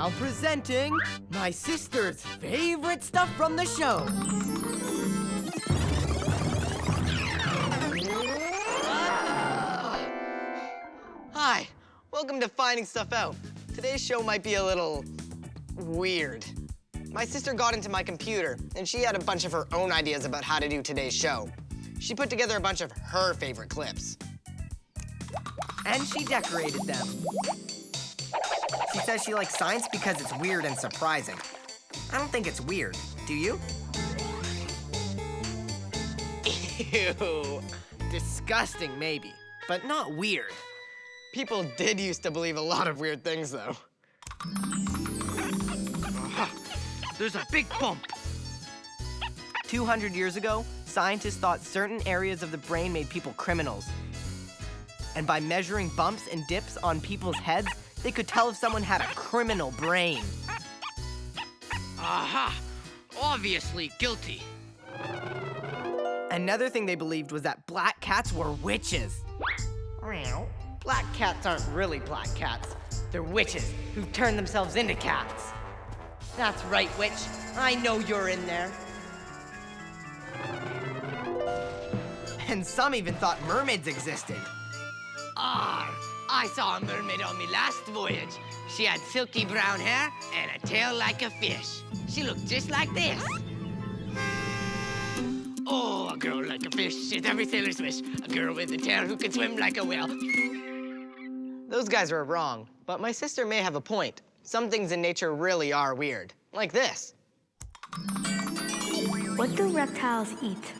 Now presenting my sister's favorite stuff from the show. Hi, welcome to Finding Stuff Out. Today's show might be a little weird. My sister got into my computer, and she had a bunch of her own ideas about how to do today's show. She put together a bunch of her favorite clips. And she decorated them. She says she likes science because it's weird and surprising. I don't think it's weird. Do you? Ew. Disgusting, maybe, but not weird. People did used to believe a lot of weird things, though. There's a big bump. 200 years ago, scientists thought certain areas of the brain made people criminals. And by measuring bumps and dips on people's heads, they could tell if someone had a criminal brain. Aha! Obviously guilty. Another thing they believed was that black cats were witches. Black cats aren't really black cats. They're witches who turn themselves into cats. That's right, witch. I know you're in there. And some even thought mermaids existed. I saw a mermaid on me last voyage. She had silky brown hair and a tail like a fish. She looked just like this. Oh, a girl like a fish is every sailor's wish. A girl with a tail who can swim like a whale. Those guys are wrong, but my sister may have a point. Some things in nature really are weird, like this. What do reptiles eat?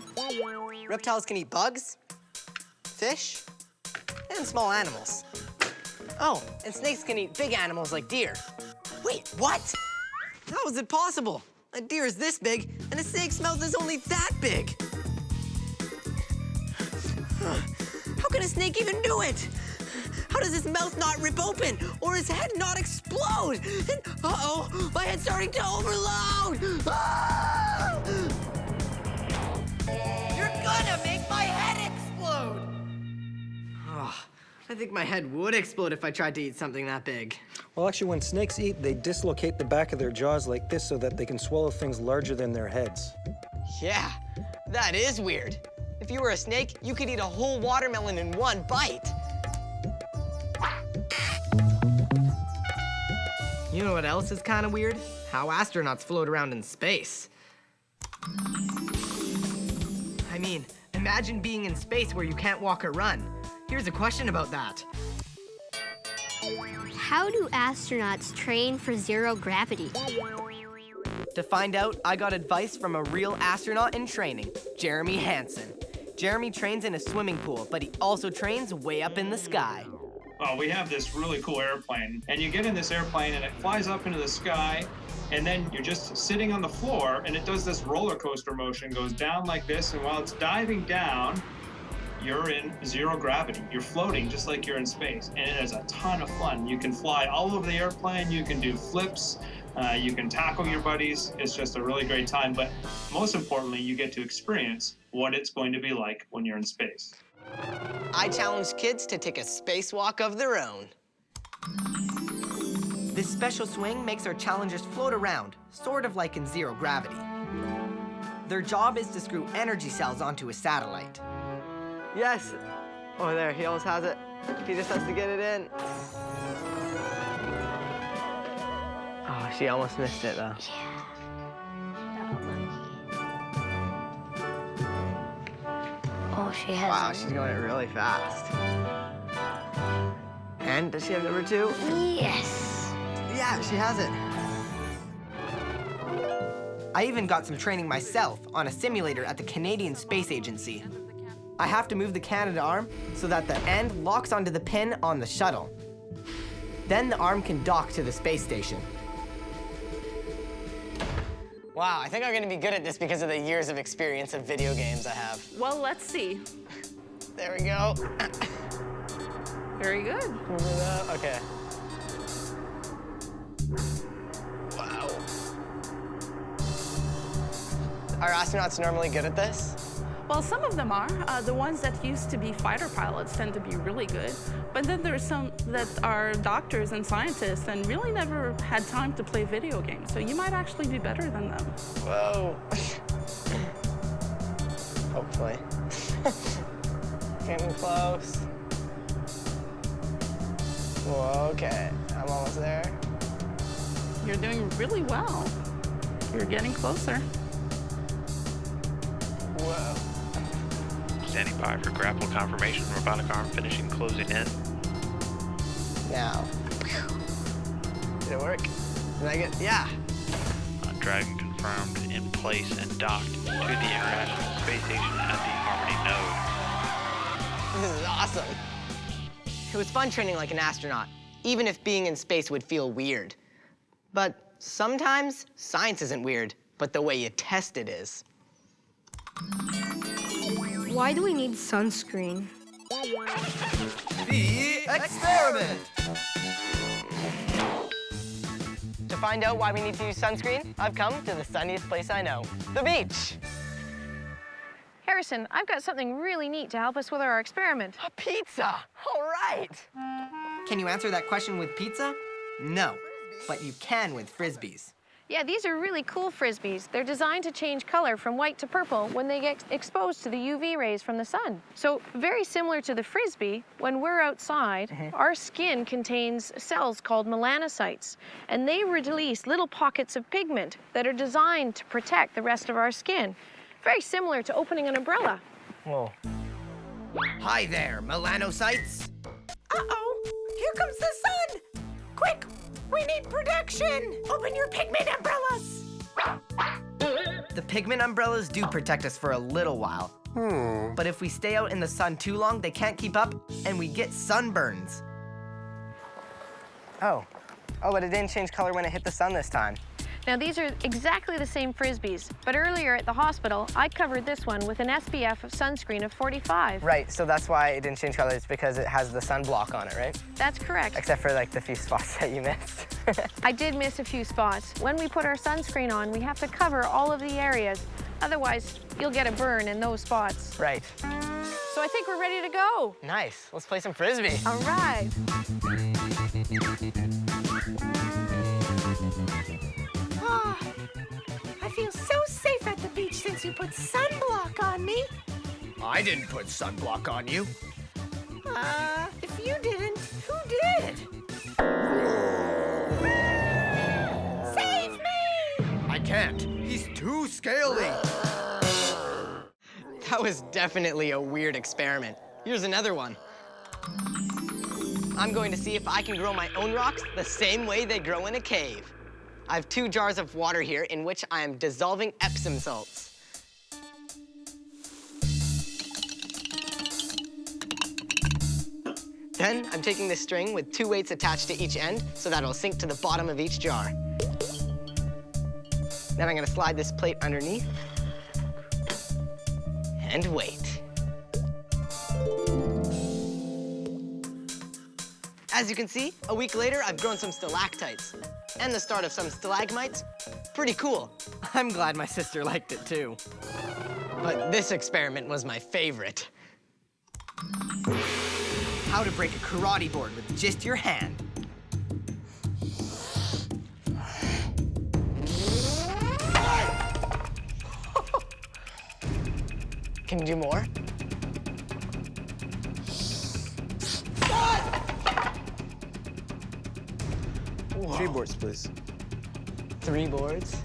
Reptiles can eat bugs, fish, and small animals. Oh, and snakes can eat big animals like deer. Wait, what? How is it possible? A deer is this big, and a snake's mouth is only that big. How can a snake even do it? How does his mouth not rip open, or his head not explode? And, uh-oh, my head's starting to overload! Ah! You're gonna make my head explode! Oh, I think my head would explode if I tried to eat something that big. Well, actually, when snakes eat, they dislocate the back of their jaws like this so that they can swallow things larger than their heads. Yeah, that is weird. If you were a snake, you could eat a whole watermelon in one bite. You know what else is kind of weird? How astronauts float around in space. I mean, imagine being in space where you can't walk or run. Here's a question about that. How do astronauts train for zero gravity? To find out, I got advice from a real astronaut in training, Jeremy Hansen. Jeremy trains in a swimming pool, but he also trains way up in the sky. We have this really cool airplane, and you get in this airplane and it flies up into the sky, and then you're just sitting on the floor and it does this roller coaster motion, goes down like this, and while it's diving down, you're in zero gravity. You're floating just like you're in space, and it is a ton of fun. You can fly all over the airplane, you can do flips, you can tackle your buddies. It's just a really great time, but most importantly, you get to experience what it's going to be like when you're in space. I challenge kids to take a spacewalk of their own. This special swing makes our challengers float around, sort of like in zero gravity. Their job is to screw energy cells onto a satellite. Yes. Oh, there, he almost has it. He just has to get it in. Oh, she almost missed it, though. Oh, she has. Wow, she's going it really fast. And does she have number 2? Yes. Yeah, she has it. I even got some training myself on a simulator at the Canadian Space Agency. I have to move the Canada arm so that the end locks onto the pin on the shuttle. Then the arm can dock to the space station. Wow, I think I'm gonna be good at this because of the years of experience of video games I have. Well, let's see. There we go. Very good. Okay. Wow. Are astronauts normally good at this? Well, some of them are. The ones that used to be fighter pilots tend to be really good. But then there's some that are doctors and scientists and really never had time to play video games. So you might actually be better than them. Whoa. Hopefully. Getting close. Whoa, okay. I'm almost there. You're doing really well. You're getting closer. Whoa. Standing by for grapple confirmation. Robotic arm finishing closing in. Now. Did it work? Did I get, yeah. Dragon confirmed in place and docked to the International Space Station at the Harmony node. This is awesome. It was fun training like an astronaut, even if being in space would feel weird. But sometimes science isn't weird, but the way you test it is. Why do we need sunscreen? The experiment! To find out why we need to use sunscreen, I've come to the sunniest place I know, the beach. Harrison, I've got something really neat to help us with our experiment. A pizza! All right! Can you answer that question with pizza? No, but you can with Frisbees. Yeah, these are really cool Frisbees. They're designed to change color from white to purple when they get exposed to the UV rays from the sun. So very similar to the Frisbee, when we're outside, our skin contains cells called melanocytes, and they release little pockets of pigment that are designed to protect the rest of our skin. Very similar to opening an umbrella. Whoa. Hi there, melanocytes. Uh-oh, here comes the sun. Quick, we need protection. Open your pigment umbrellas. The pigment umbrellas do protect us for a little while. But if we stay out in the sun too long, they can't keep up, and we get sunburns. Oh, but it didn't change color when it hit the sun this time. Now these are exactly the same Frisbees, but earlier at the hospital, I covered this one with an SPF of sunscreen of 45. Right, so that's why it didn't change color. It's because it has the sunblock on it, right? That's correct. Except for like the few spots that you missed. I did miss a few spots. When we put our sunscreen on, we have to cover all of the areas. Otherwise, you'll get a burn in those spots. Right. So I think we're ready to go. Nice, let's play some Frisbee. All right. I feel so safe at the beach since you put sunblock on me. I didn't put sunblock on you. If you didn't, who did? Save me! I can't. He's too scaly. That was definitely a weird experiment. Here's another one. I'm going to see if I can grow my own rocks the same way they grow in a cave. I have 2 jars of water here in which I am dissolving Epsom salts. Then I'm taking this string with 2 weights attached to each end so that it'll sink to the bottom of each jar. Then I'm gonna slide this plate underneath and wait. As you can see, a week later, I've grown some stalactites and the start of some stalagmites. Pretty cool. I'm glad my sister liked it too. But this experiment was my favorite. How to break a karate board with just your hand. Can you do more? Whoa. 3 boards, please. 3 boards.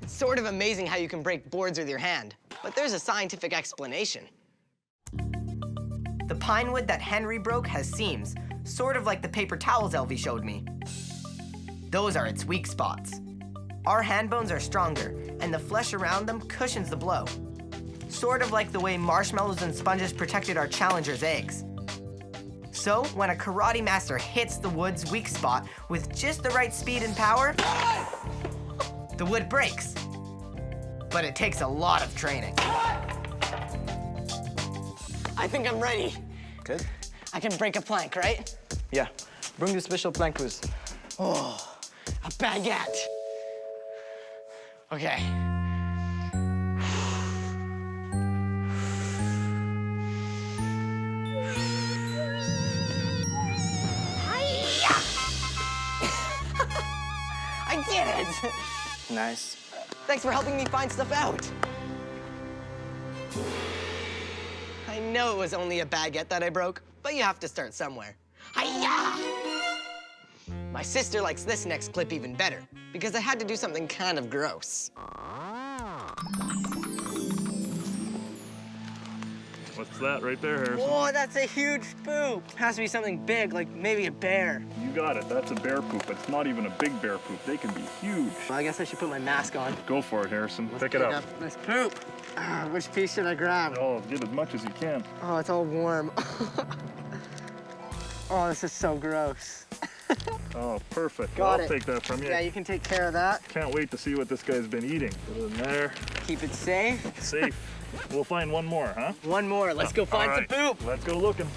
It's sort of amazing how you can break boards with your hand, but there's a scientific explanation. The pine wood that Henry broke has seams, sort of like the paper towels Elvie showed me. Those are its weak spots. Our hand bones are stronger, and the flesh around them cushions the blow. Sort of like the way marshmallows and sponges protected our challengers' eggs. So, when a karate master hits the wood's weak spot with just the right speed and power, the wood breaks. But it takes a lot of training. I think I'm ready. Good. I can break a plank, right? Yeah. Bring the special plank, please. Oh, a baguette. Okay. I did it! Nice. Thanks for helping me find stuff out. I know it was only a baguette that I broke, but you have to start somewhere. Hi-ya! My sister likes this next clip even better, because I had to do something kind of gross. What's that right there, Harrison? Whoa, that's a huge poop. Has to be something big, like maybe a bear. You got it. That's a bear poop. It's not even a big bear poop. They can be huge. Well, I guess I should put my mask on. Go for it, Harrison. Pick it up. This poop. Which piece should I grab? Oh, get as much as you can. Oh, it's all warm. Oh, this is so gross. Oh, perfect. Got I'll it. take that from you. Yeah, you can take care of that. Can't wait to see what this guy's been eating. Put it in there. Keep it safe. Safe. We'll find one more, huh? One more. Let's go find All some right. poop. Let's go looking.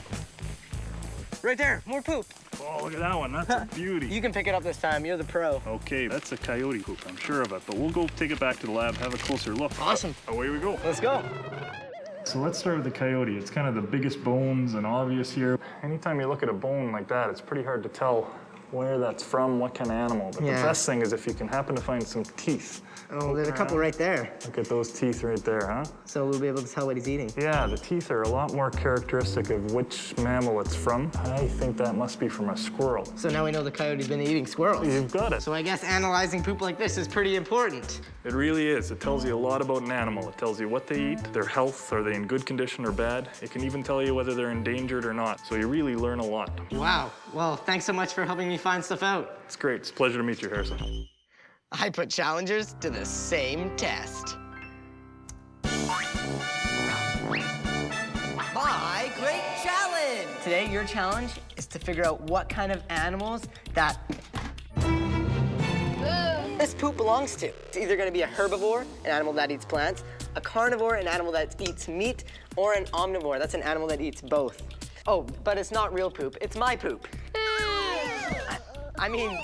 Right there. More poop. Oh, look at that one. That's a beauty. You can pick it up this time. You're the pro. Okay, that's a coyote poop. I'm sure of it. But we'll go take it back to the lab, have a closer look. Awesome. Away we go. Let's go. So let's start with the coyote. It's kind of the biggest bones and obvious here. Anytime you look at a bone like that, it's pretty hard to tell where that's from, what kind of animal. But Yeah. the best thing is if you can happen to find some teeth. Oh, there's a couple right there. Look at those teeth right there, huh? So we'll be able to tell what he's eating. Yeah, the teeth are a lot more characteristic of which mammal it's from. I think that must be from a squirrel. So now we know the coyote's been eating squirrels. You've got it. So I guess analyzing poop like this is pretty important. It really is. It tells you a lot about an animal. It tells you what they eat, their health, are they in good condition or bad. It can even tell you whether they're endangered or not. So you really learn a lot. Wow. Well, thanks so much for helping me find stuff out. It's great. It's a pleasure to meet you, Harrison. I put challengers to the same test. My great challenge! Today, your challenge is to figure out what kind of animals that this poop belongs to. It's either gonna be a herbivore, an animal that eats plants, a carnivore, an animal that eats meat, or an omnivore, that's an animal that eats both. Oh, but it's not real poop, it's my poop. I mean,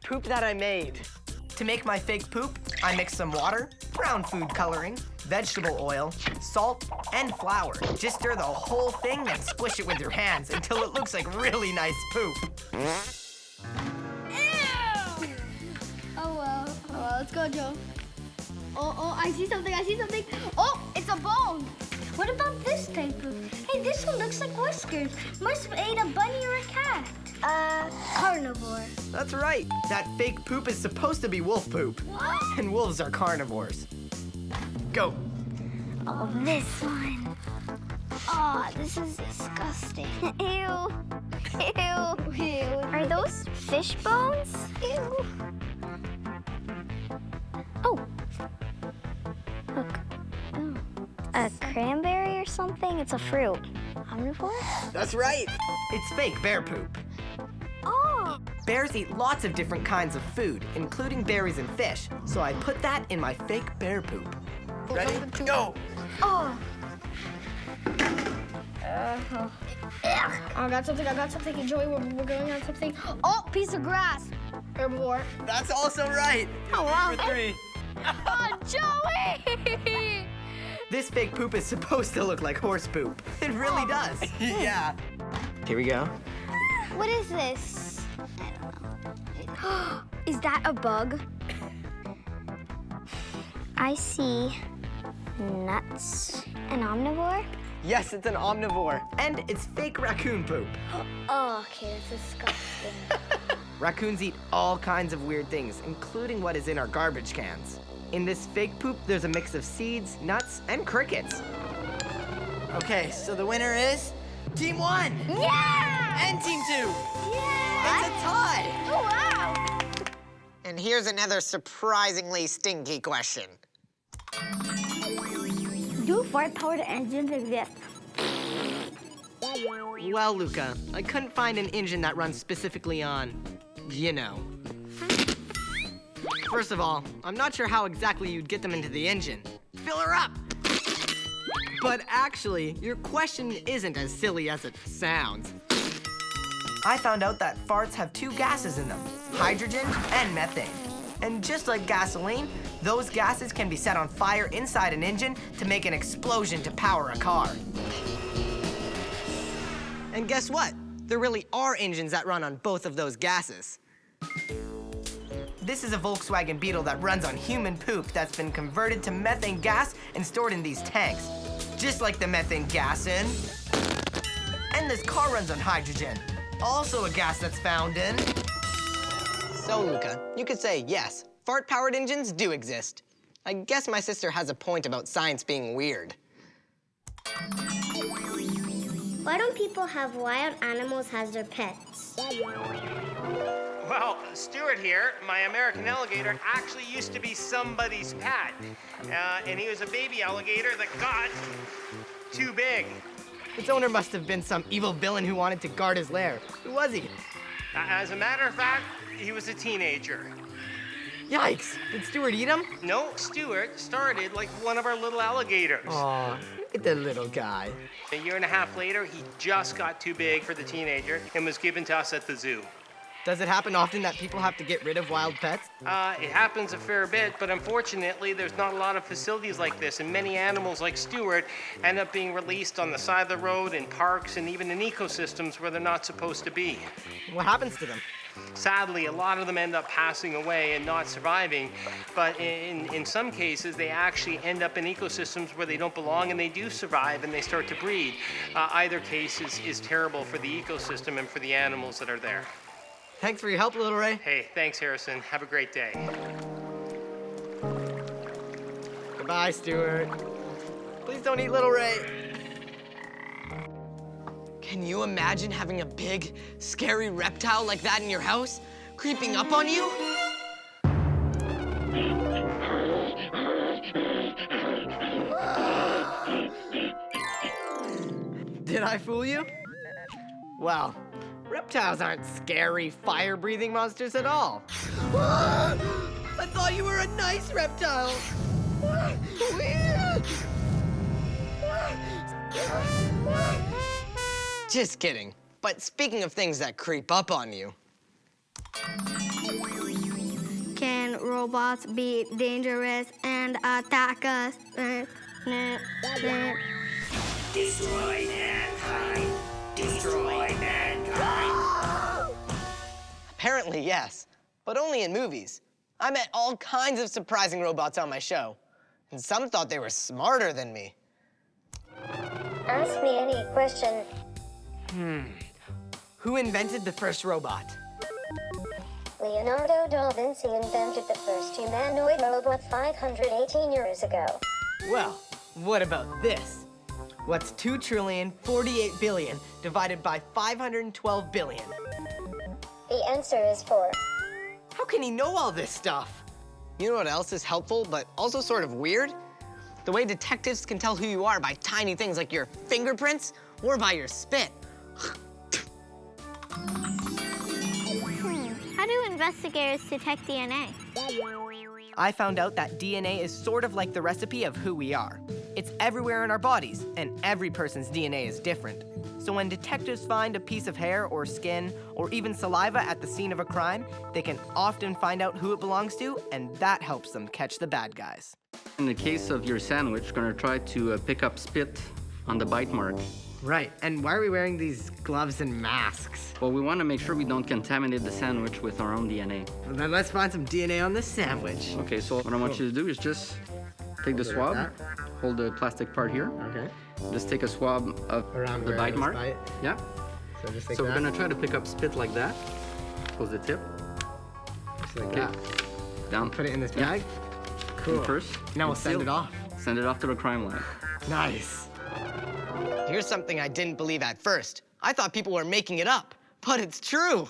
poop that I made. To make my fake poop, I mixed some water, brown food coloring, vegetable oil, salt, and flour. Just stir the whole thing, then squish it with your hands until it looks like really nice poop. Oh well, let's go, Joe. Oh, I see something, Oh, it's a bone. What about this type of? Hey, this one looks like whiskers. Must have ate a bunny or a cat. Carnivore. That's right. That fake poop is supposed to be wolf poop. What? And wolves are carnivores. Go. Oh, this one. Oh, this is disgusting. Ew. Ew. Are those fish bones? Ew. Oh. Look. Oh. A cranberry or something? It's a fruit. Omnivore? That's right. It's fake bear poop. Oh. Bears eat lots of different kinds of food, including berries and fish. So I put that in my fake bear poop. Ready? Go. Oh. I got something. Joey, we're going on something. Oh, piece of grass. Herbivore. That's also right. Oh, wow. For 3. Oh, Joey! This fake poop is supposed to look like horse poop. It really does. Yeah. Here we go. What is this? I don't know. Is that a bug? I see nuts. An omnivore? Yes, it's an omnivore. And it's fake raccoon poop. Oh, okay, that's disgusting. Raccoons eat all kinds of weird things, including what is in our garbage cans. In this fake poop, there's a mix of seeds, nuts, and crickets. Okay, so the winner is Team 1. Yeah! And Team 2. Yeah! It's a tie. Oh, wow! And here's another surprisingly stinky question. Do fart-powered engines exist? Well, Luca, I couldn't find an engine that runs specifically on, you know. First of all, I'm not sure how exactly you'd get them into the engine. Fill her up! But actually, your question isn't as silly as it sounds. I found out that farts have two gases in them, hydrogen and methane. And just like gasoline, those gases can be set on fire inside an engine to make an explosion to power a car. And guess what? There really are engines that run on both of those gases. This is a Volkswagen Beetle that runs on human poop that's been converted to methane gas and stored in these tanks. Just like the methane gas in. And this car runs on hydrogen. Also a gas that's found in. So, Luca, you could say yes, fart-powered engines do exist. I guess my sister has a point about science being weird. Why don't people have wild animals as their pets? Well, Stuart here, my American alligator, actually used to be somebody's pet. And he was a baby alligator that got too big. Its owner must have been some evil villain who wanted to guard his lair. Who was he? As a matter of fact, he was a teenager. Yikes! Did Stuart eat him? No, Stuart started like one of our little alligators. Aw, look at the little guy. A year and a half later, he just got too big for the teenager and was given to us at the zoo. Does it happen often that people have to get rid of wild pets? It happens a fair bit, but unfortunately, there's not a lot of facilities like this, and many animals like Stuart end up being released on the side of the road, in parks, and even in ecosystems where they're not supposed to be. What happens to them? Sadly, a lot of them end up passing away and not surviving, but in some cases, they actually end up in ecosystems where they don't belong, and they do survive, and they start to breed. Either case is terrible for the ecosystem and for the animals that are there. Thanks for your help, Little Ray. Hey, thanks, Harrison. Have a great day. Goodbye, Stuart. Please don't eat Little Ray. Can you imagine having a big, scary reptile like that in your house, creeping up on you? Did I fool you? Well, reptiles aren't scary, fire-breathing monsters at all. I thought you were a nice reptile. Just kidding. But speaking of things that creep up on you. Can robots be dangerous and attack us? Destroy mankind! Destroy mankind! Apparently, yes, but only in movies. I met all kinds of surprising robots on my show, and some thought they were smarter than me. Ask me any question. Who invented the first robot? Leonardo da Vinci invented the first humanoid robot 518 years ago. Well, what about this? What's 2,048 billion divided by 512 billion? The answer is 4. How can he know all this stuff? You know what else is helpful, but also sort of weird? The way detectives can tell who you are by tiny things like your fingerprints or by your spit. How do investigators detect DNA? I found out that DNA is sort of like the recipe of who we are. It's everywhere in our bodies, and every person's DNA is different. So when detectives find a piece of hair or skin or even saliva at the scene of a crime, they can often find out who it belongs to, and that helps them catch the bad guys. In the case of your sandwich, we're gonna try to pick up spit on the bite mark. Right, and why are we wearing these gloves and masks? Well, we want to make sure we don't contaminate the sandwich with our own DNA. Well, then let's find some DNA on this sandwich. Okay, so what I want you to do is just take the swab, hold the plastic part here. Okay. Just take a swab of Around the where bite this mark. bite? Yeah. So just like So that? we're gonna try to pick up spit like that. Close the tip. Just like Okay. that. Down. Put it in this Yeah. bag? Cool. First. Now we'll send seal. it off. Send it off to the crime lab. Nice. Here's something I didn't believe at first. I thought people were making it up, but it's true.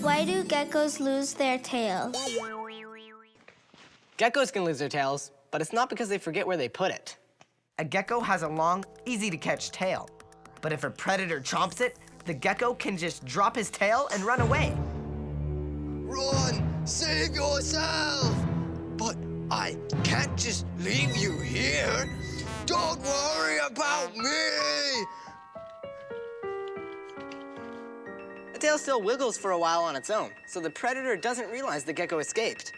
Why do geckos lose their tails? Geckos can lose their tails, but it's not because they forget where they put it. A gecko has a long, easy-to-catch tail. But if a predator chomps it, the gecko can just drop his tail and run away. Run! Save yourself! But I can't just leave you here. Don't worry about me. The tail still wiggles for a while on its own, so the predator doesn't realize the gecko escaped.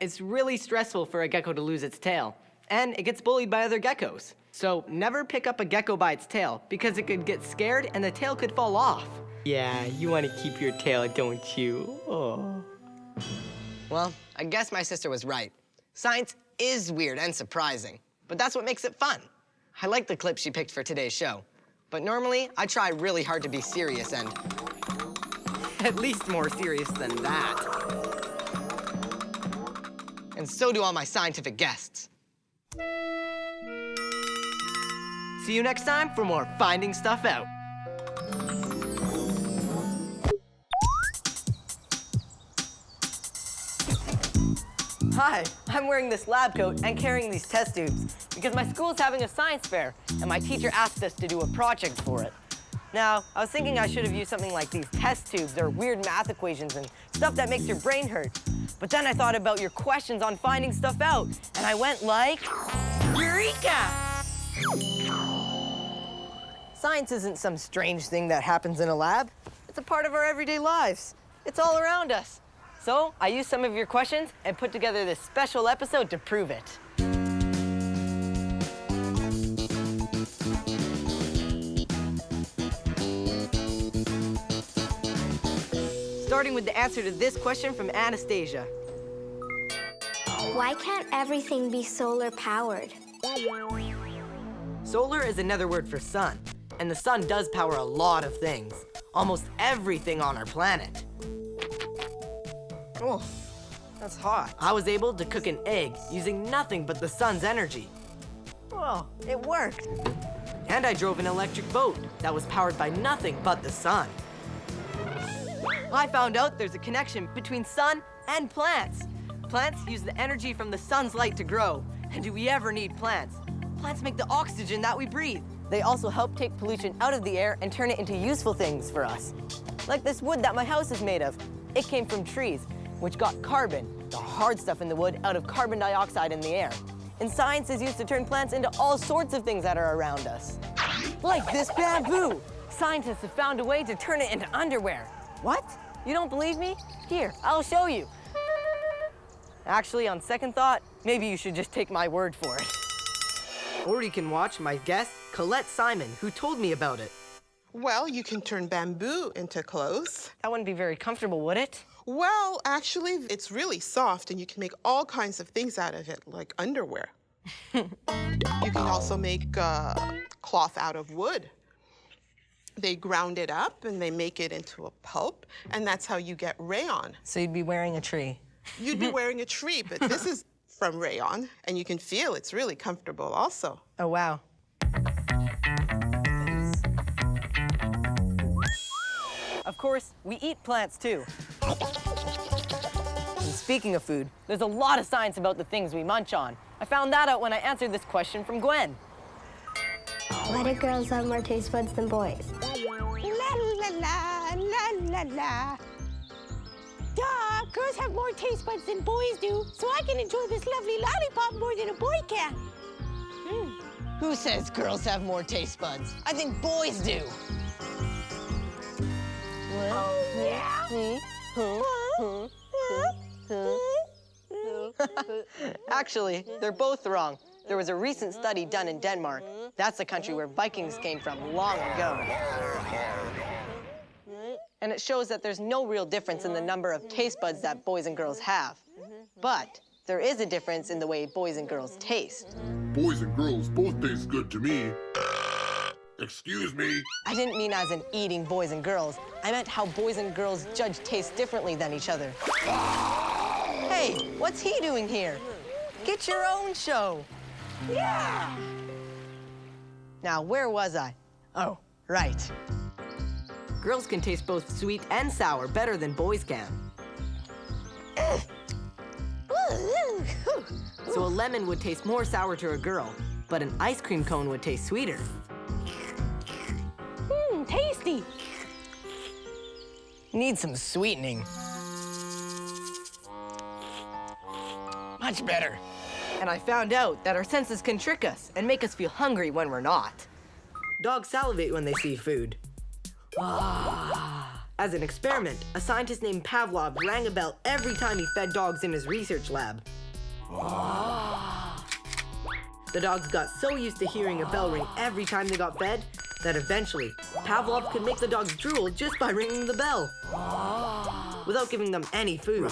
It's really stressful for a gecko to lose its tail, and it gets bullied by other geckos. So never pick up a gecko by its tail, because it could get scared and the tail could fall off. Yeah, you want to keep your tail, don't you? Oh. Well, I guess my sister was right. Science is weird and surprising, but that's what makes it fun. I like the clip she picked for today's show, but normally I try really hard to be serious and at least more serious than that. And so do all my scientific guests. See you next time for more Finding Stuff Out. Hi, I'm wearing this lab coat and carrying these test tubes because my school's having a science fair and my teacher asked us to do a project for it. Now, I was thinking I should have used something like these test tubes or weird math equations and stuff that makes your brain hurt. But then I thought about your questions on finding stuff out and I went like, Eureka! Science isn't some strange thing that happens in a lab. It's a part of our everyday lives. It's all around us. So I used some of your questions and put together this special episode to prove it. Starting with the answer to this question from Anastasia. Why can't everything be solar powered? Solar is another word for sun, and the sun does power a lot of things. Almost everything on our planet. Oh, that's hot. I was able to cook an egg using nothing but the sun's energy. Oh, it worked. And I drove an electric boat that was powered by nothing but the sun. I found out there's a connection between sun and plants. Plants use the energy from the sun's light to grow. And do we ever need plants? Plants make the oxygen that we breathe. They also help take pollution out of the air and turn it into useful things for us. Like this wood that my house is made of. It came from trees, which got carbon, the hard stuff in the wood, out of carbon dioxide in the air. And science is used to turn plants into all sorts of things that are around us. Like this bamboo. Scientists have found a way to turn it into underwear. What? You don't believe me? Here, I'll show you. Actually, on second thought, maybe you should just take my word for it. Or you can watch my guest, Colette Simon, who told me about it. Well, you can turn bamboo into clothes. That wouldn't be very comfortable, would it? Well, actually, it's really soft, and you can make all kinds of things out of it, like underwear. You can also make cloth out of wood. They ground it up, and they make it into a pulp, and that's how you get rayon. So you'd be wearing a tree. You'd be wearing a tree, but this is from rayon, and you can feel it's really comfortable also. Oh, wow. Of course, we eat plants too. And speaking of food, there's a lot of science about the things we munch on. I found that out when I answered this question from Gwen. Why do girls have more taste buds than boys? La la la, la la la. Duh, girls have more taste buds than boys do, so I can enjoy this lovely lollipop more than a boy can. Who says girls have more taste buds? I think boys do. Oh, yeah? Actually, they're both wrong. There was a recent study done in Denmark. That's the country where Vikings came from long ago. And it shows that there's no real difference in the number of taste buds that boys and girls have. But there is a difference in the way boys and girls taste. Boys and girls both taste good to me. Excuse me. I didn't mean as in eating boys and girls. I meant how boys and girls judge taste differently than each other. Hey, what's he doing here? Get your own show. Yeah! Now, where was I? Oh, right. Girls can taste both sweet and sour better than boys can. So a lemon would taste more sour to a girl, but an ice cream cone would taste sweeter. Tasty. Need some sweetening. Much better. And I found out that our senses can trick us and make us feel hungry when we're not. Dogs salivate when they see food. As an experiment, a scientist named Pavlov rang a bell every time he fed dogs in his research lab. The dogs got so used to hearing a bell ring every time they got fed that eventually Pavlov could make the dogs drool just by ringing the bell without giving them any food.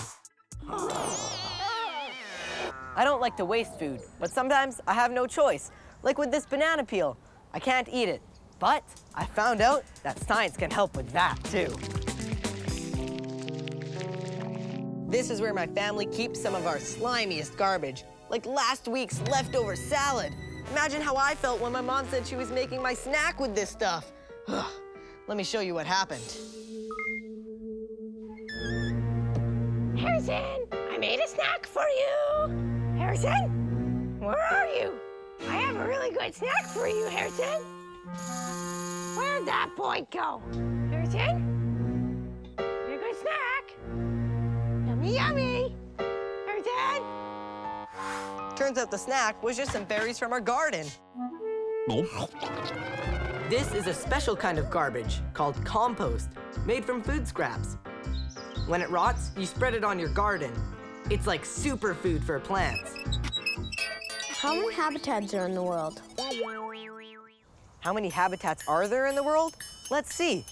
I don't like to waste food, but sometimes I have no choice. Like with this banana peel. I can't eat it, but I found out that science can help with that too. This is where my family keeps some of our slimiest garbage, like last week's leftover salad. Imagine how I felt when my mom said she was making my snack with this stuff. Let me show you what happened. Harrison, I made a snack for you. Harrison, where are you? I have a really good snack for you, Harrison. Where'd that boy go? Harrison, a good snack. Yummy, yummy. Harrison. Turns out the snack was just some berries from our garden. This is a special kind of garbage called compost, made from food scraps. When it rots, you spread it on your garden. It's like superfood for plants. How many habitats are in the world? How many habitats are there in the world? Let's see.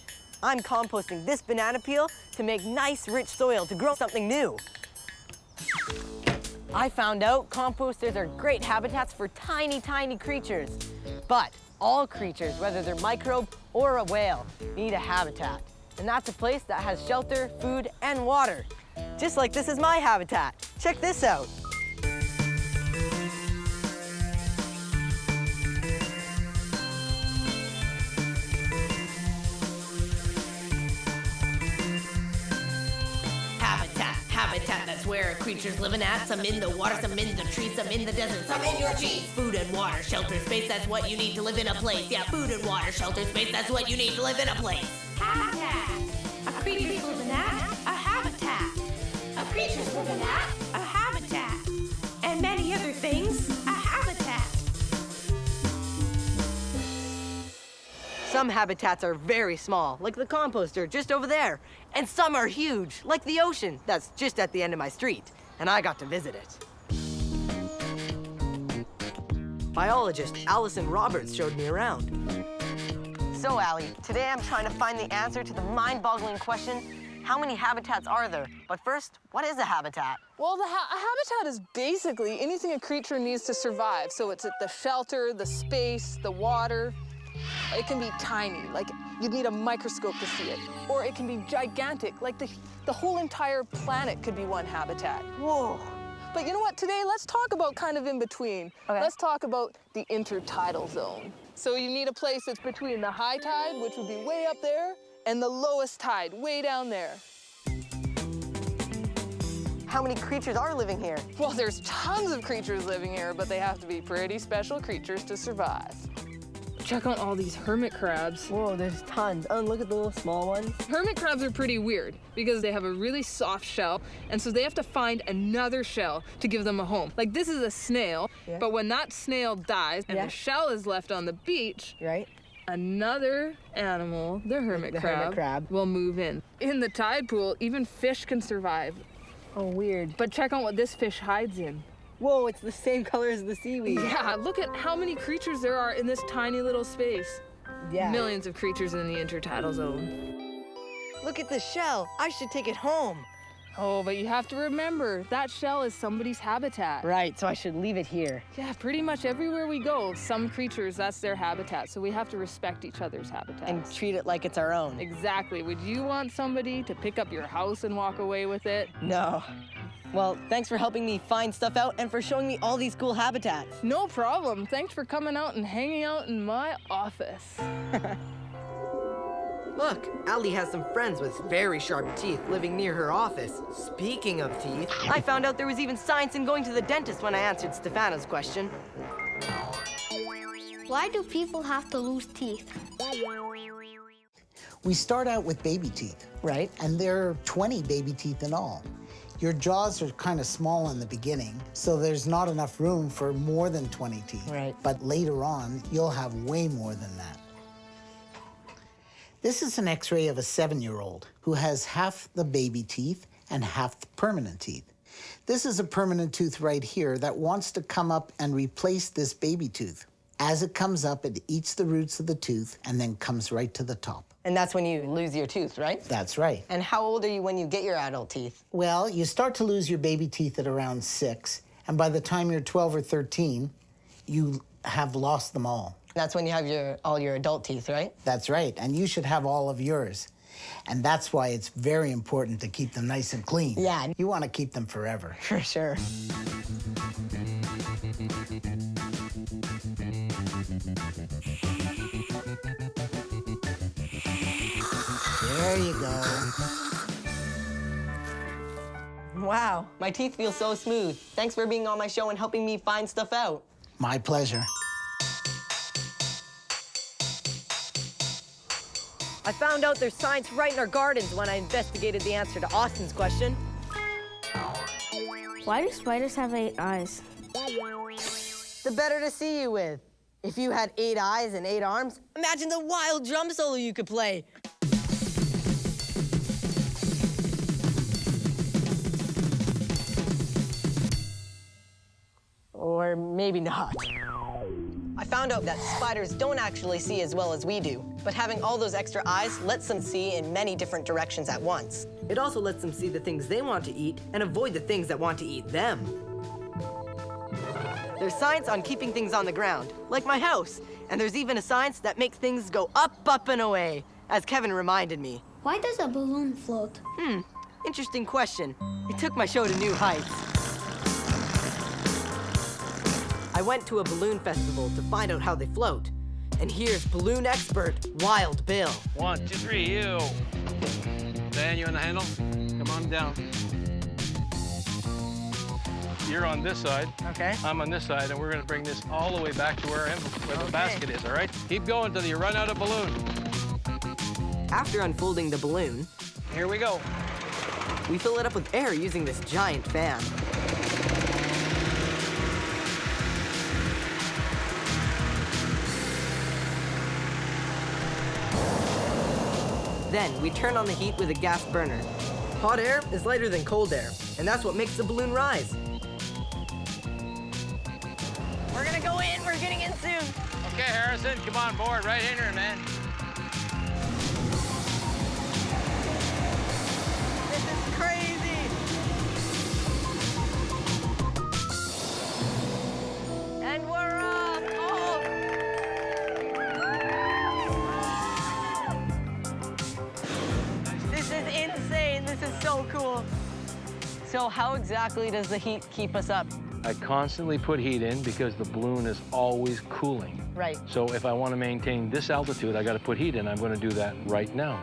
I'm composting this banana peel to make nice, rich soil to grow something new. I found out composters are great habitats for tiny, tiny creatures. But all creatures, whether they're microbe or a whale, need a habitat. And that's a place that has shelter, food, and water. Just like this is my habitat. Check this out. Habitat, that's where creatures living at. Some in the water, some in the trees, some in the desert, some in your jeans. Food and water, shelter, space, that's what you need to live in a place. Yeah, food and water, shelter, space, that's what you need to live in a place. Habitat. A creature's living at a habitat. A creature's living at a habitat. And many other things, a habitat. Some habitats are very small, like the composter just over there. And some are huge, like the ocean that's just at the end of my street. And I got to visit it. Biologist Allison Roberts showed me around. So, Allie, today I'm trying to find the answer to the mind-boggling question, how many habitats are there? But first, what is a habitat? Well, a habitat is basically anything a creature needs to survive. So it's the shelter, the space, the water. It can be tiny, like you'd need a microscope to see it. Or it can be gigantic, like the whole entire planet could be one habitat. Whoa. But you know what, today let's talk about kind of in between. Okay. Let's talk about the intertidal zone. So you need a place that's between the high tide, which would be way up there, and the lowest tide, way down there. How many creatures are living here? Well, there's tons of creatures living here, but they have to be pretty special creatures to survive. Check out all these hermit crabs. Whoa, there's tons. Oh, and look at the little small ones. Hermit crabs are pretty weird because they have a really soft shell, and so they have to find another shell to give them a home. Like this is a snail, but when that snail dies and the shell is left on the beach, another animal, the hermit crab, will move in. In the tide pool, even fish can survive. Oh, weird. But check out what this fish hides in. Whoa, it's the same color as the seaweed. Yeah, look at how many creatures there are in this tiny little space. Yeah. Millions of creatures in the intertidal zone. Look at the shell. I should take it home. Oh, but you have to remember, that shell is somebody's habitat. Right, so I should leave it here. Yeah, pretty much everywhere we go, some creatures, that's their habitat. So we have to respect each other's habitats. And treat it like it's our own. Exactly. Would you want somebody to pick up your house and walk away with it? No. Well, thanks for helping me find stuff out and for showing me all these cool habitats. No problem. Thanks for coming out and hanging out in my office. Look, Allie has some friends with very sharp teeth living near her office. Speaking of teeth, I found out there was even science in going to the dentist when I answered Stefano's question. Why do people have to lose teeth? We start out with baby teeth. Right. And there are 20 baby teeth in all. Your jaws are kind of small in the beginning, so there's not enough room for more than 20 teeth. Right. But later on, you'll have way more than that. This is an X-ray of a 7-year-old who has half the baby teeth and half the permanent teeth. This is a permanent tooth right here that wants to come up and replace this baby tooth. As it comes up, it eats the roots of the tooth and then comes right to the top. And that's when you lose your tooth, right? That's right. And how old are you when you get your adult teeth? Well, you start to lose your baby teeth at around 6, and by the time you're 12 or 13, you have lost them all. That's when you have all your adult teeth, right? That's right, and you should have all of yours. And that's why it's very important to keep them nice and clean. Yeah. You want to keep them forever. For sure. There you go. Wow, my teeth feel so smooth. Thanks for being on my show and helping me find stuff out. My pleasure. I found out there's science right in our gardens when I investigated the answer to Austin's question. Why do spiders have 8 eyes? The better to see you with. If you had 8 eyes and 8 arms, imagine the wild drum solo you could play. Or maybe not. I found out that spiders don't actually see as well as we do, but having all those extra eyes lets them see in many different directions at once. It also lets them see the things they want to eat and avoid the things that want to eat them. There's science on keeping things on the ground, like my house. And there's even a science that makes things go up, up, and away, as Kevin reminded me. Why does a balloon float? Interesting question. It took my show to new heights. I went to a balloon festival to find out how they float. And here's balloon expert, Wild Bill. 1, 2, 3, you. Dan, you on the handle? Come on down. You're on this side. Okay. I'm on this side, and we're gonna bring this all the way back to where the basket is, all right? Keep going till you run out of balloon. After unfolding the balloon, here we go. We fill it up with air using this giant fan. Then we turn on the heat with a gas burner. Hot air is lighter than cold air, and that's what makes the balloon rise. We're gonna go in, we're getting in soon. Okay, Harrison, come on board, right in here, man. This is crazy. And we're up! Oh! This is insane, this is so cool. So how exactly does the heat keep us up? I constantly put heat in because the balloon is always cooling. Right. So if I want to maintain this altitude, I got to put heat in. I'm going to do that right now.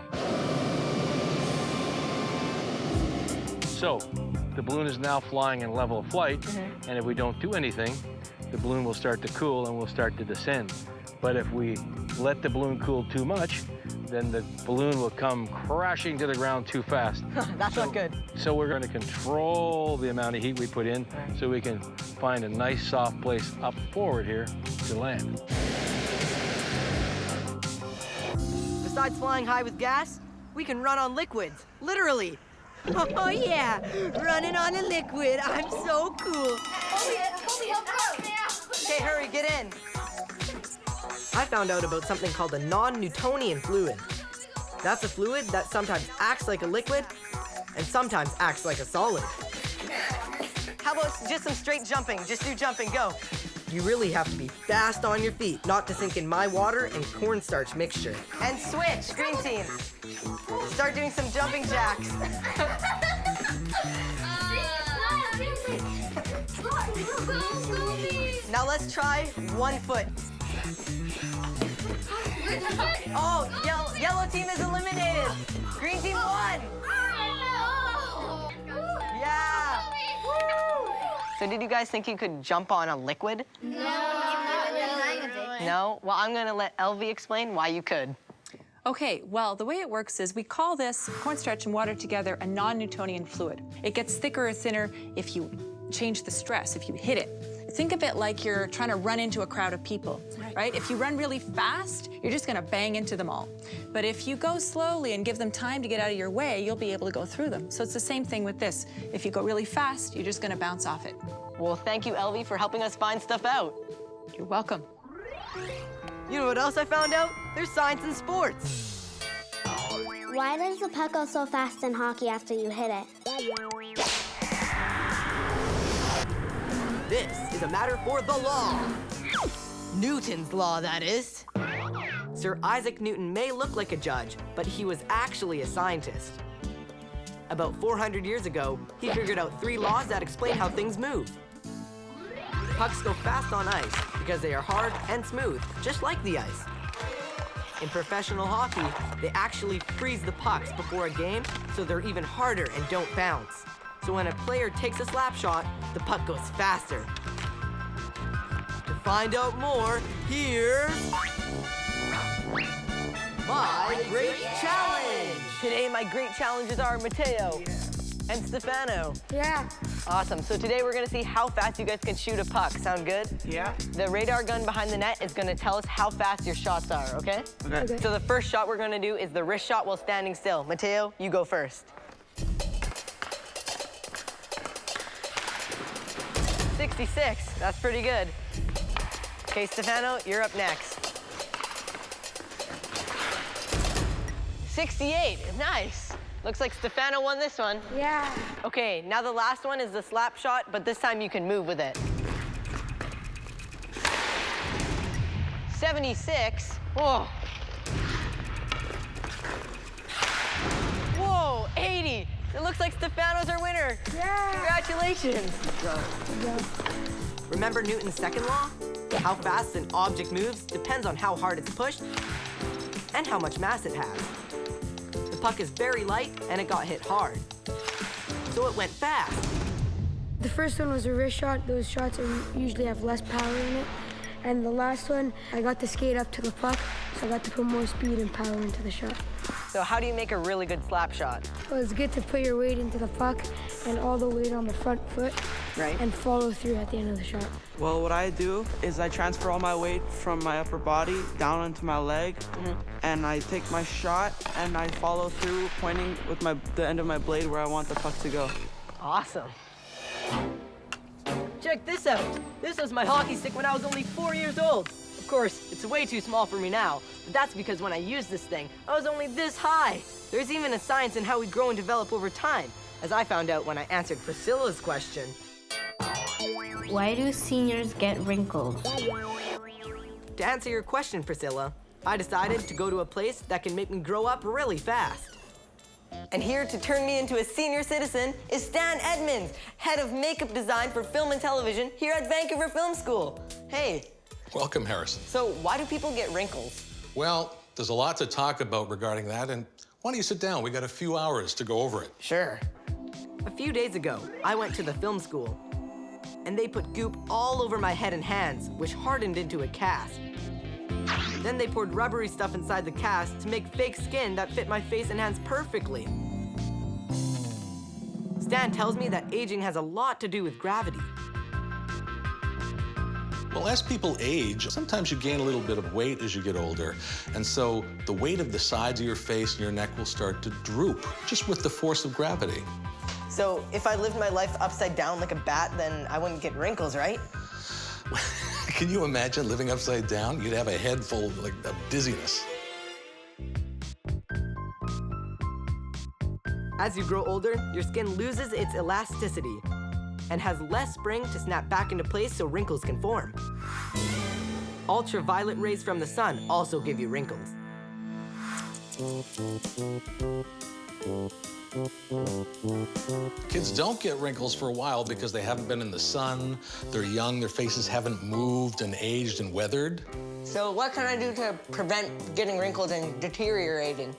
So the balloon is now flying in level of flight, and if we don't do anything, the balloon will start to cool and will start to descend. But if we let the balloon cool too much, then the balloon will come crashing to the ground too fast. That's not good. So we're going to control the amount of heat we put in so we can find a nice soft place up forward here to land. Besides flying high with gas, we can run on liquids, literally. Oh yeah, running on a liquid, I'm so cool. Okay, hurry, get in. I found out about something called a non-Newtonian fluid. That's a fluid that sometimes acts like a liquid and sometimes acts like a solid. How about just some straight jumping? Just do jumping, go. You really have to be fast on your feet not to sink in my water and cornstarch mixture. And switch, green team. Start doing some jumping jacks. Now let's try 1 foot. Oh, yellow team is eliminated. Green team won. Yeah. So did you guys think you could jump on a liquid? No. No? Well, I'm gonna let Elvie explain why you could. Okay, well, the way it works is we call this cornstarch and water together a non-Newtonian fluid. It gets thicker or thinner if you change the stress, if you hit it. Think of it like you're trying to run into a crowd of people, right? If you run really fast, you're just gonna bang into them all. But if you go slowly and give them time to get out of your way, you'll be able to go through them. So it's the same thing with this. If you go really fast, you're just gonna bounce off it. Well, thank you, Elvie, for helping us find stuff out. You're welcome. You know what else I found out? There's science in sports. Why does the puck go so fast in hockey after you hit it? This is a matter for the law. Newton's law, that is. Sir Isaac Newton may look like a judge, but he was actually a scientist. About 400 years ago, he figured out 3 laws that explain how things move. Pucks go fast on ice because they are hard and smooth, just like the ice. In professional hockey, they actually freeze the pucks before a game so they're even harder and don't bounce. So when a player takes a slap shot, the puck goes faster. To find out more, here's my great challenge. Today, my great challenges are Mateo and Stefano. Yeah. Awesome. So today we're gonna see how fast you guys can shoot a puck. Sound good? Yeah. The radar gun behind the net is gonna tell us how fast your shots are, okay? Okay. So the first shot we're gonna do is the wrist shot while standing still. Mateo, you go first. 66, that's pretty good. Okay, Stefano, you're up next. 68, nice. Looks like Stefano won this one. Yeah. Okay, now the last one is the slap shot, but this time you can move with it. 76, whoa. Whoa, 80. It looks like Stefano's our winner. Yeah. Congratulations. Remember Newton's second law? How fast an object moves depends on how hard it's pushed and how much mass it has. The puck is very light and it got hit hard, so it went fast. The first one was a wrist shot. Those shots usually have less power in it. And the last one, I got to skate up to the puck, so I got to put more speed and power into the shot. So how do you make a really good slap shot? Well, it's good to put your weight into the puck and all the weight on the front foot, right, and follow through at the end of the shot. Well, what I do is I transfer all my weight from my upper body down into my leg, and I take my shot and I follow through, pointing with the end of my blade where I want the puck to go. Awesome. Check this out. This was my hockey stick when I was only 4 years old. Of course, it's way too small for me now, but that's because when I used this thing, I was only this high. There's even a science in how we grow and develop over time, as I found out when I answered Priscilla's question. Why do seniors get wrinkles? To answer your question, Priscilla, I decided to go to a place that can make me grow up really fast. And here to turn me into a senior citizen is Stan Edmonds, head of makeup design for film and television here at Vancouver Film School. Hey. Welcome, Harrison. So why do people get wrinkles? Well, there's a lot to talk about regarding that, and why don't you sit down? We got a few hours to go over it. Sure. A few days ago, I went to the film school, and they put goop all over my head and hands, which hardened into a cast. Then they poured rubbery stuff inside the cast to make fake skin that fit my face and hands perfectly. Stan tells me that aging has a lot to do with gravity. Well, as people age, sometimes you gain a little bit of weight as you get older, and so the weight of the sides of your face and your neck will start to droop, just with the force of gravity. So if I lived my life upside down like a bat, then I wouldn't get wrinkles, right? Can you imagine living upside down? You'd have a head full of dizziness. As you grow older, your skin loses its elasticity and has less spring to snap back into place so wrinkles can form. Ultraviolet rays from the sun also give you wrinkles. Kids don't get wrinkles for a while because they haven't been in the sun, they're young, their faces haven't moved and aged and weathered. So what can I do to prevent getting wrinkles and deteriorating?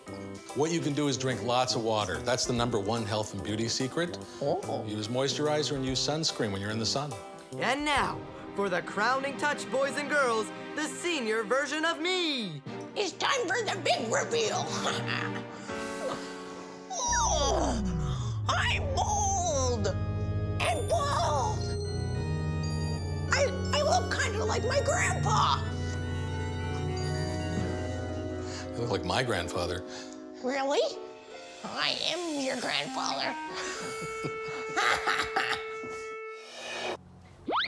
What you can do is drink lots of water. That's the #1 health and beauty secret. Oh. Use moisturizer and use sunscreen when you're in the sun. And now, for the crowning touch, boys and girls, the senior version of me. It's time for the big reveal. Oh, I'm bald and bald. I look kind of like my grandpa. You look like my grandfather. Really? I am your grandfather.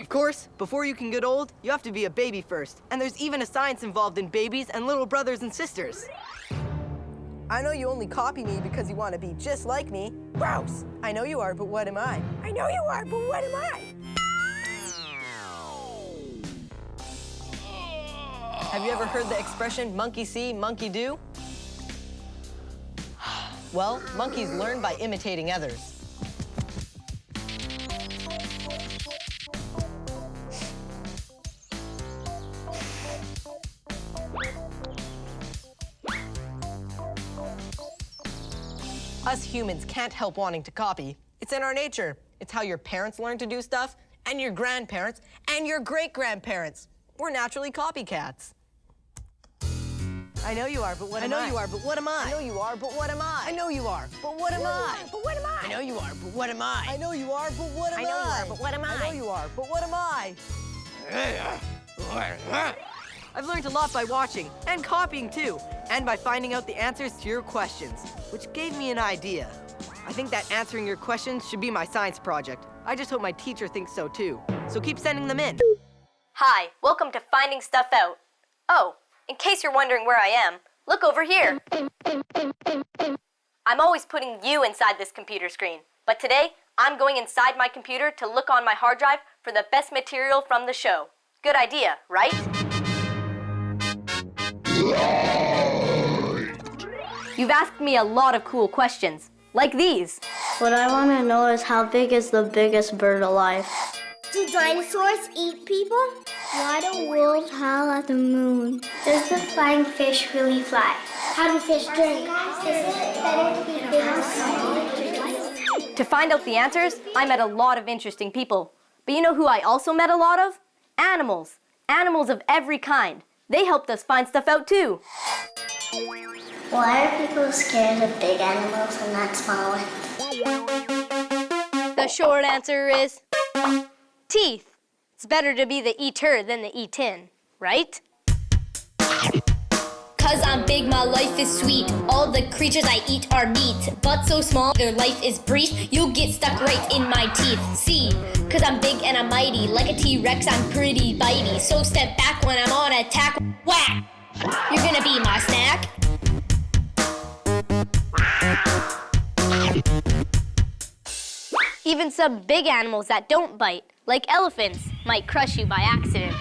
Of course, before you can get old, you have to be a baby first. And there's even a science involved in babies and little brothers and sisters. I know you only copy me because you want to be just like me. Gross! I know you are, but what am I? I know you are, but what am I? Have you ever heard the expression, monkey see, monkey do? Well, monkeys learn by imitating others. Us humans can't help wanting to copy. It's in our nature. It's how your parents learn to do stuff, and your grandparents, and your great-grandparents. We're naturally copycats. I know you are, but what am I? I know you are, but what am I? I know you are, but what am I? I know you are, but what am I? But what am I? I know you are, but what am I? I know you are, but what am I? I know you are, but what am I? I know you are, but what am I? I've learned a lot by watching, and copying too, and by finding out the answers to your questions, which gave me an idea. I think that answering your questions should be my science project. I just hope my teacher thinks so too. So keep sending them in. Hi, welcome to Finding Stuff Out. Oh, in case you're wondering where I am, look over here. I'm always putting you inside this computer screen, but today I'm going inside my computer to look on my hard drive for the best material from the show. Good idea, right? You've asked me a lot of cool questions, like these. What I want to know is how big is the biggest bird alive? Do dinosaurs eat people? Why do wolves howl at the moon? Does the flying fish really fly? How do fish drink? Is it better to be big or small? To find out the answers, I met a lot of interesting people. But you know who I also met a lot of? Animals. Animals of every kind. They helped us find stuff out too. Why are people scared of big animals and not small ones? The short answer is teeth. It's better to be the eater than the eaten, right? Cause I'm big, my life is sweet. All the creatures I eat are meat. But so small, their life is brief. You'll get stuck right in my teeth. See, cause I'm big and I'm mighty. Like a T-Rex, I'm pretty bitey. So step back when I'm on attack. Whack! You're gonna be my snack. Even some big animals that don't bite, like elephants, might crush you by accident.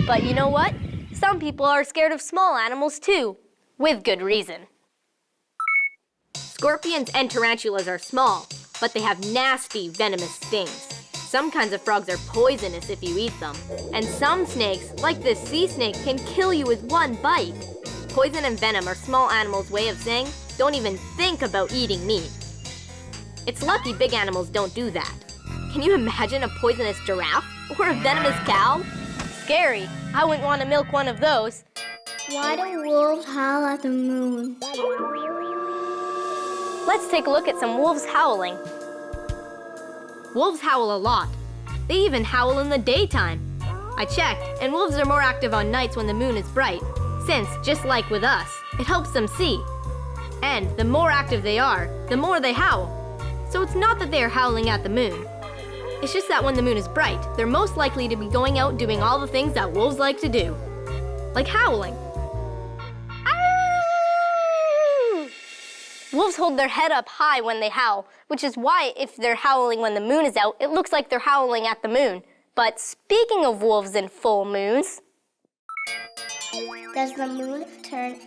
But you know what? Some people are scared of small animals too, with good reason. Scorpions and tarantulas are small, but they have nasty, venomous stings. Some kinds of frogs are poisonous if you eat them. And some snakes, like this sea snake, can kill you with one bite. Poison and venom are small animals' way of saying, don't even think about eating me. It's lucky big animals don't do that. Can you imagine a poisonous giraffe or a venomous cow? Scary. I wouldn't want to milk one of those. Why do wolves howl at the moon? Let's take a look at some wolves howling. Wolves howl a lot. They even howl in the daytime. I checked, and wolves are more active on nights when the moon is bright, since, just like with us, it helps them see. And the more active they are, the more they howl. So it's not that they are howling at the moon. It's just that when the moon is bright, they're most likely to be going out doing all the things that wolves like to do. Like howling. Ow! Wolves hold their head up high when they howl, which is why if they're howling when the moon is out, it looks like they're howling at the moon. But speaking of wolves and full moons... Does the moon turn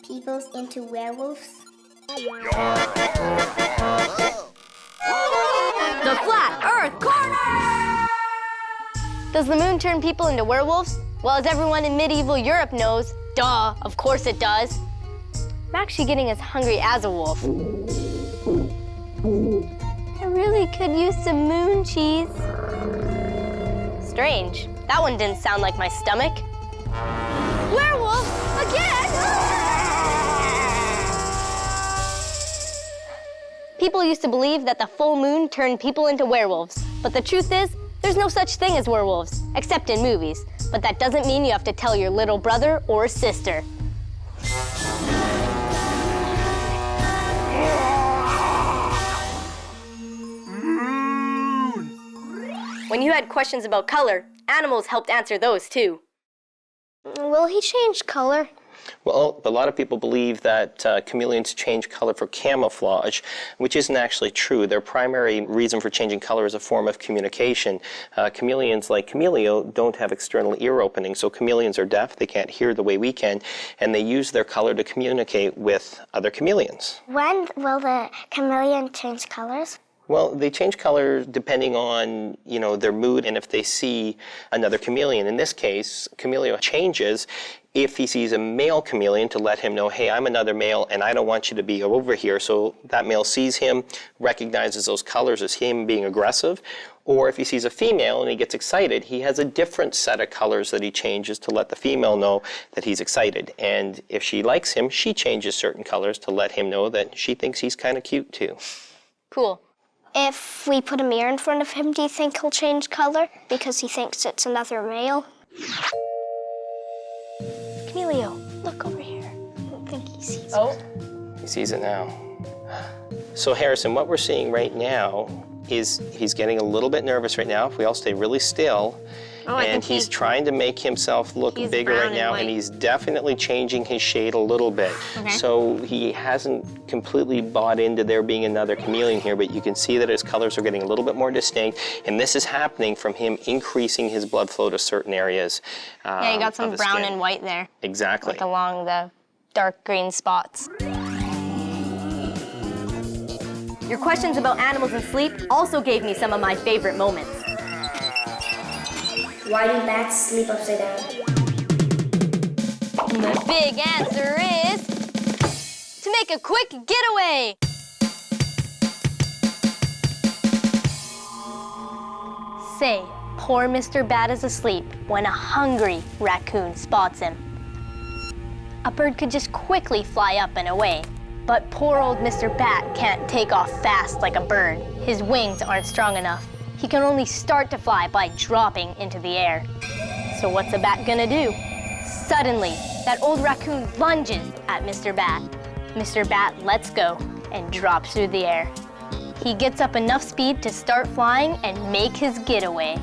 people into werewolves? The Flat Earth Corner! Does the moon turn people into werewolves? Well, as everyone in medieval Europe knows, duh, of course it does. I'm actually getting as hungry as a wolf. I really could use some moon cheese. Strange, that one didn't sound like my stomach. Werewolf, again! People used to believe that the full moon turned people into werewolves. But the truth is, there's no such thing as werewolves, except in movies. But that doesn't mean you have to tell your little brother or sister. When you had questions about color, animals helped answer those too. Will he change color? Well, a lot of people believe that chameleons change color for camouflage, which isn't actually true. Their primary reason for changing color is a form of communication. Chameleons, like Chameleon, don't have external ear openings, so chameleons are deaf, they can't hear the way we can, and they use their color to communicate with other chameleons. When will the chameleon change colors? Well, they change color depending on, their mood and if they see another chameleon. In this case, Chameleon changes if he sees a male chameleon to let him know, hey, I'm another male and I don't want you to be over here. So that male sees him, recognizes those colors as him being aggressive. Or if he sees a female and he gets excited, he has a different set of colors that he changes to let the female know that he's excited. And if she likes him, she changes certain colors to let him know that she thinks he's kind of cute too. Cool. If we put a mirror in front of him, do you think he'll change color because he thinks it's another male? Camilio, look over here. I don't think he sees it. He sees it now. So Harrison, what we're seeing right now is he's getting a little bit nervous right now. If we all stay really still. And he's trying to make himself look bigger right now, and he's definitely changing his shade a little bit. Okay. So he hasn't completely bought into there being another chameleon here, but you can see that his colors are getting a little bit more distinct, and this is happening from him increasing his blood flow to certain areas. Yeah, you got some of his brown skin. and white there. Exactly. Like along the dark green spots. Your questions about animals and sleep also gave me some of my favorite moments. Why do bats sleep upside down? And the big answer is to make a quick getaway. Say, poor Mr. Bat is asleep when a hungry raccoon spots him. A bird could just quickly fly up and away, but poor old Mr. Bat can't take off fast like a bird. His wings aren't strong enough. He can only start to fly by dropping into the air. So what's a bat gonna do? Suddenly, that old raccoon lunges at Mr. Bat. Mr. Bat lets go and drops through the air. He gets up enough speed to start flying and make his getaway.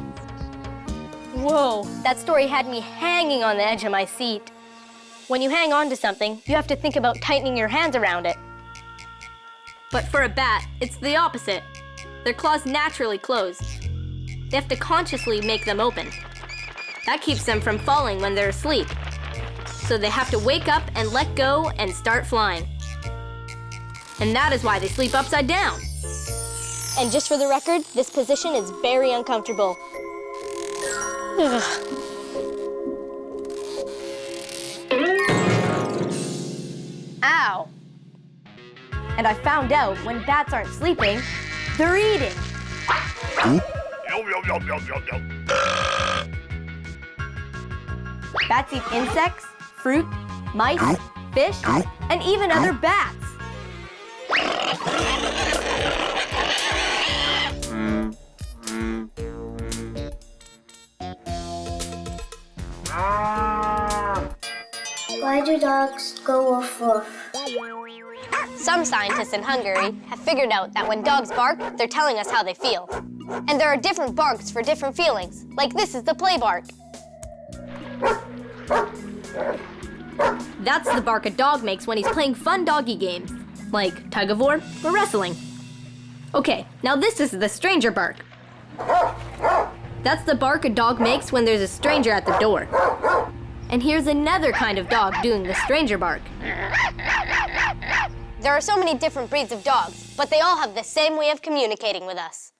Whoa, that story had me hanging on the edge of my seat. When you hang on to something, you have to think about tightening your hands around it. But for a bat, it's the opposite. Their claws naturally close. They have to consciously make them open. That keeps them from falling when they're asleep. So they have to wake up and let go and start flying. And that is why they sleep upside down. And just for the record, this position is very uncomfortable. Ow. And I found out when bats aren't sleeping, they're eating. Bats eat insects, fruit, mice, fish, and even other bats. Why do dogs go woof woof? Some scientists in Hungary have figured out that when dogs bark, they're telling us how they feel. And there are different barks for different feelings, like this is the play bark. That's the bark a dog makes when he's playing fun doggy games, like tug of war or wrestling. Okay, now this is the stranger bark. That's the bark a dog makes when there's a stranger at the door. And here's another kind of dog doing the stranger bark. There are so many different breeds of dogs, but they all have the same way of communicating with us.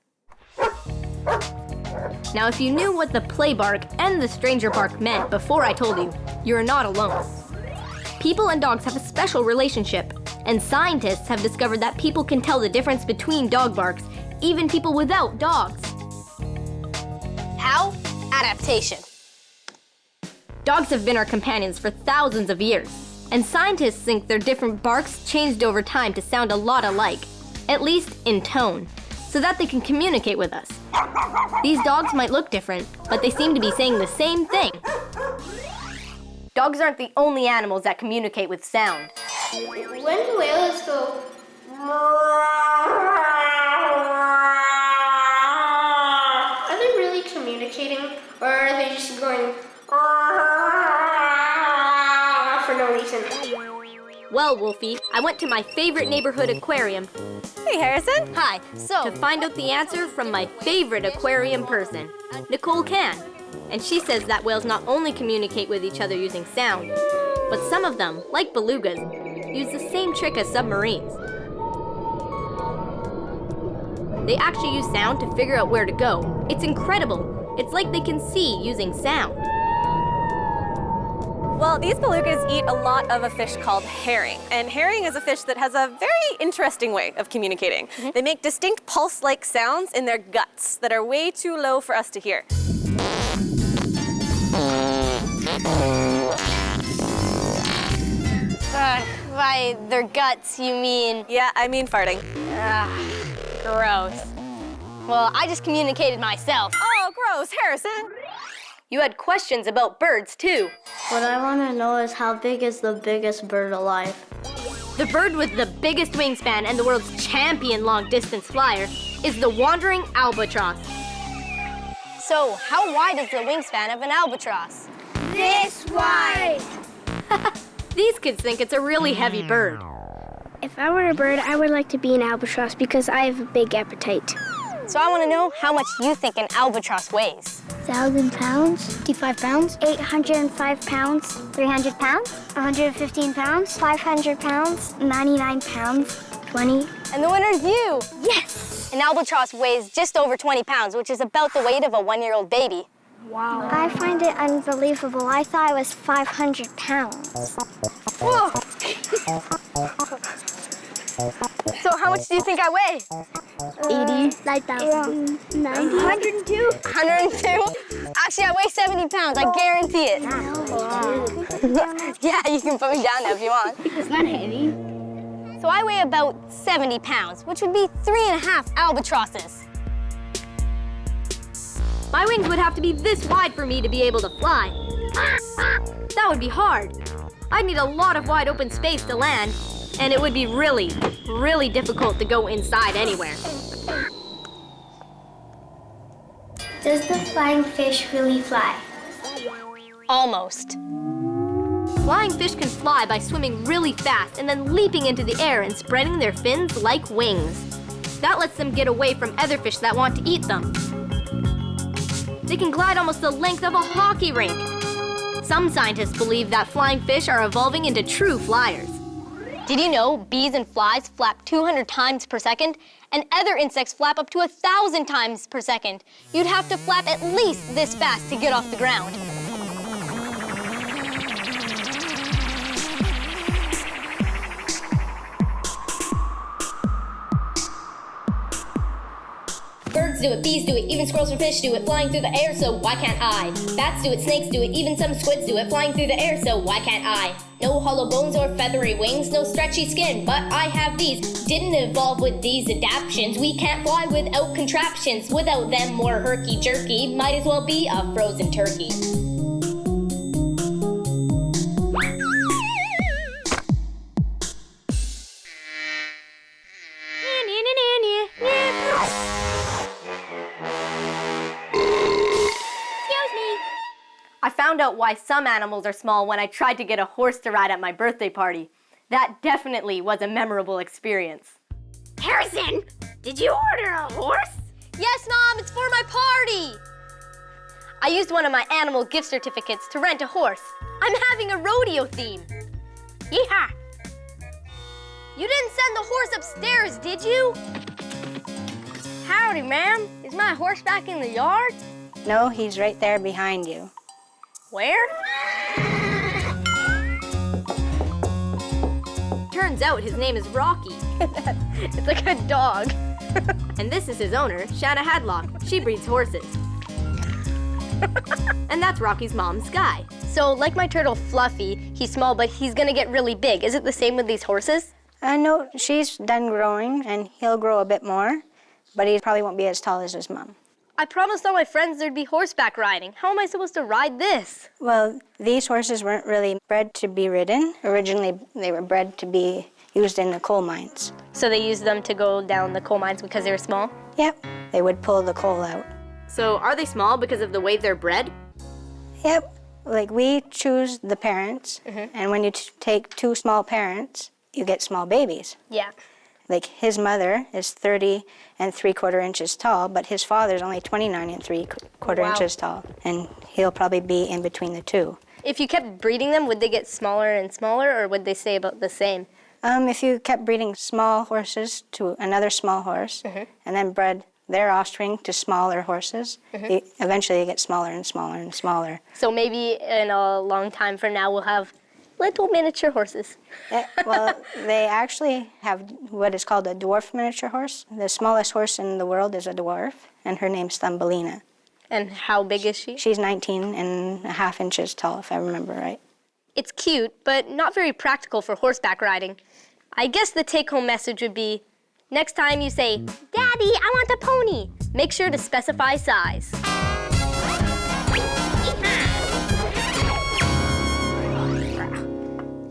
Now, if you knew what the play bark and the stranger bark meant before I told you, you're not alone. People and dogs have a special relationship, and scientists have discovered that people can tell the difference between dog barks, even people without dogs. How? Adaptation. Dogs have been our companions for thousands of years, and scientists think their different barks changed over time to sound a lot alike. at least in tone, so that they can communicate with us. These dogs might look different, but they seem to be saying the same thing. Dogs aren't the only animals that communicate with sound. When do whales go? Are they really communicating, or are they just going for no reason? Well, Wolfie, I went to my favorite neighborhood aquarium. Hey, Harrison. Hi. To find out the answer from my favorite aquarium person, Nicole Can. And she says that whales not only communicate with each other using sound, but some of them, like belugas, use the same trick as submarines. They actually use sound to figure out where to go. It's incredible. It's like they can see using sound. Well, these belugas eat a lot of a fish called herring. And herring is a fish that has a very interesting way of communicating. They make distinct pulse-like sounds in their guts that are way too low for us to hear. By their guts, you mean? Yeah, I mean farting. Gross. Well, I just communicated myself. Oh, gross, Harrison. You had questions about birds, too. What I want to know is how big is the biggest bird alive? The bird with the biggest wingspan and the world's champion long-distance flyer is the wandering albatross. So, how wide is the wingspan of an albatross? This wide! These kids think it's a really heavy bird. If I were a bird, I would like to be an albatross because I have a big appetite. So I want to know how much you think an albatross weighs. 1,000 pounds, 55 pounds, 805 pounds, 300 pounds, 115 pounds, 500 pounds, 99 pounds, 20. And the winner is you! Yes! An albatross weighs just over 20 pounds, which is about the weight of a 1-year-old baby. Wow. I find it unbelievable. I thought it was 500 pounds. Whoa! So how much do you think I weigh? 80. 9,000. 90. 102. 102? Actually, I weigh 70 pounds. I guarantee it. Yeah, you can put me down now if you want. It's not heavy. So I weigh about 70 pounds, which would be 3.5 albatrosses. My wings would have to be this wide for me to be able to fly. That would be hard. I'd need a lot of wide open space to land, and it would be really, really difficult to go inside anywhere. Does the flying fish really fly? Almost. Flying fish can fly by swimming really fast and then leaping into the air and spreading their fins like wings. That lets them get away from other fish that want to eat them. They can glide almost the length of a hockey rink. Some scientists believe that flying fish are evolving into true flyers. Did you know bees and flies flap 200 times per second? And other insects flap up to 1,000 times per second. You'd have to flap at least this fast to get off the ground. Birds do it, bees do it, even squirrels and fish do it, flying through the air, so why can't I? Bats do it, snakes do it, even some squids do it, flying through the air, so why can't I? No hollow bones or feathery wings, no stretchy skin, but I have these. Didn't evolve with these adaptations. We can't fly without contraptions. Without them, more herky-jerky. Might as well be a frozen turkey. I found out why some animals are small when I tried to get a horse to ride at my birthday party. That definitely was a memorable experience. Harrison, did you order a horse? Yes, Mom, it's for my party. I used one of my animal gift certificates to rent a horse. I'm having a rodeo theme. Yeehaw! You didn't send the horse upstairs, did you? Howdy, ma'am. Is my horse back in the yard? No, he's right there behind you. Where? Turns out his name is Rocky. It's like a dog. And this is his owner, Shanna Hadlock. She breeds horses. And that's Rocky's mom, Sky. So, like my turtle Fluffy, he's small, but he's gonna get really big. Is it the same with these horses? No, she's done growing, and he'll grow a bit more, but he probably won't be as tall as his mom. I promised all my friends there'd be horseback riding. How am I supposed to ride this? Well, these horses weren't really bred to be ridden. Originally, they were bred to be used in the coal mines. So they used them to go down the coal mines because they were small? Yep, they would pull the coal out. So are they small because of the way they're bred? Yep, like we choose the parents, and when you take two small parents, you get small babies. Yeah. Like his mother is 30 3/4 inches tall, but his father's only 29 3/4 inches tall, and he'll probably be in between the two. If you kept breeding them, would they get smaller and smaller, or would they stay about the same? If you kept breeding small horses to another small horse, and then bred their offspring to smaller horses, eventually they get smaller and smaller and smaller. So maybe in a long time from now, we'll have little miniature horses. Well, they actually have what is called a dwarf miniature horse. The smallest horse in the world is a dwarf, and her name's Thumbelina. And how big is she? She's 19.5 inches tall, if I remember right. It's cute, but not very practical for horseback riding. I guess the take-home message would be, next time you say, "Daddy, I want a pony," make sure to specify size.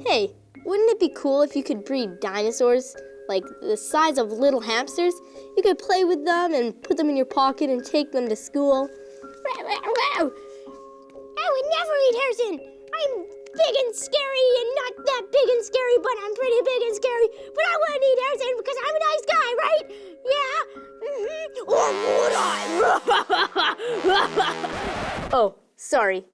Hey, wouldn't it be cool if you could breed dinosaurs, like the size of little hamsters? You could play with them and put them in your pocket and take them to school. I would never eat Harrison. I'm big and scary and not that big and scary, but I'm pretty big and scary. But I wouldn't eat Harrison because I'm a nice guy, right? Yeah? Or would I? Oh, sorry.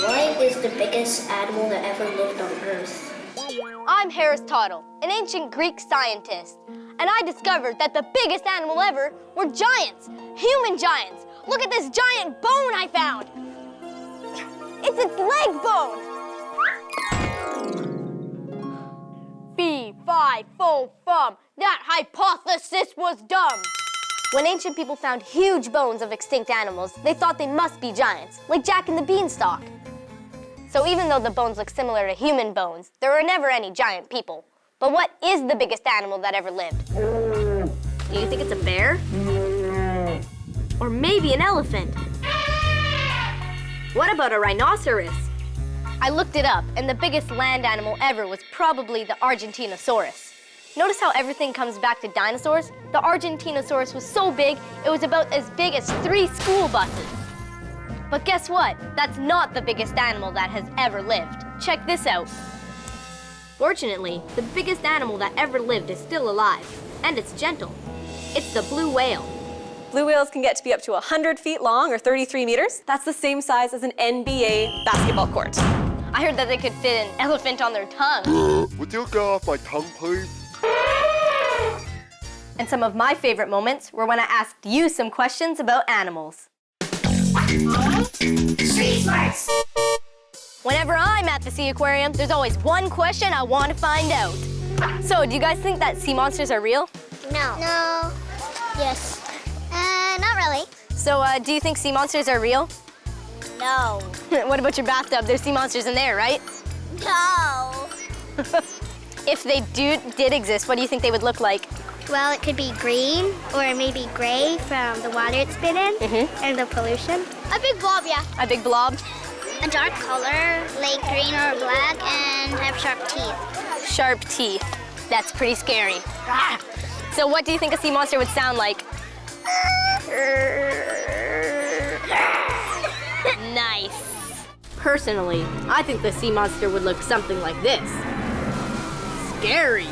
What is the biggest animal that ever lived on Earth? I'm Harris Tuttle, an ancient Greek scientist, and I discovered that the biggest animal ever were giants, human giants. Look at this giant bone I found. It's its leg bone. Fee, fi, fo, fum. That hypothesis was dumb. When ancient people found huge bones of extinct animals, they thought they must be giants, like Jack and the Beanstalk. So even though the bones look similar to human bones, there were never any giant people. But what is the biggest animal that ever lived? Do you think it's a bear? Or maybe an elephant? What about a rhinoceros? I looked it up, and the biggest land animal ever was probably the Argentinosaurus. Notice how everything comes back to dinosaurs? The Argentinosaurus was so big, it was about as big as 3 school buses. But guess what? That's not the biggest animal that has ever lived. Check this out. Fortunately, the biggest animal that ever lived is still alive, and it's gentle. It's the blue whale. Blue whales can get to be up to 100 feet long, or 33 meters. That's the same size as an NBA basketball court. I heard that they could fit an elephant on their tongue. Would you go off my tongue, please? And some of my favorite moments were when I asked you some questions about animals. Street Smarts! Whenever I'm at the sea aquarium, there's always one question I want to find out. So, do you guys think that sea monsters are real? No. No. Yes. Not really. So, do you think sea monsters are real? No. What about your bathtub? There's sea monsters in there, right? No. If they did exist, what do you think they would look like? Well, it could be green or maybe gray from the water it's been in and the pollution. A big blob, yeah. A big blob? A dark color, like green or black, and have sharp teeth. Sharp teeth. That's pretty scary. So what do you think a sea monster would sound like? Nice. Personally, I think the sea monster would look something like this. Scary.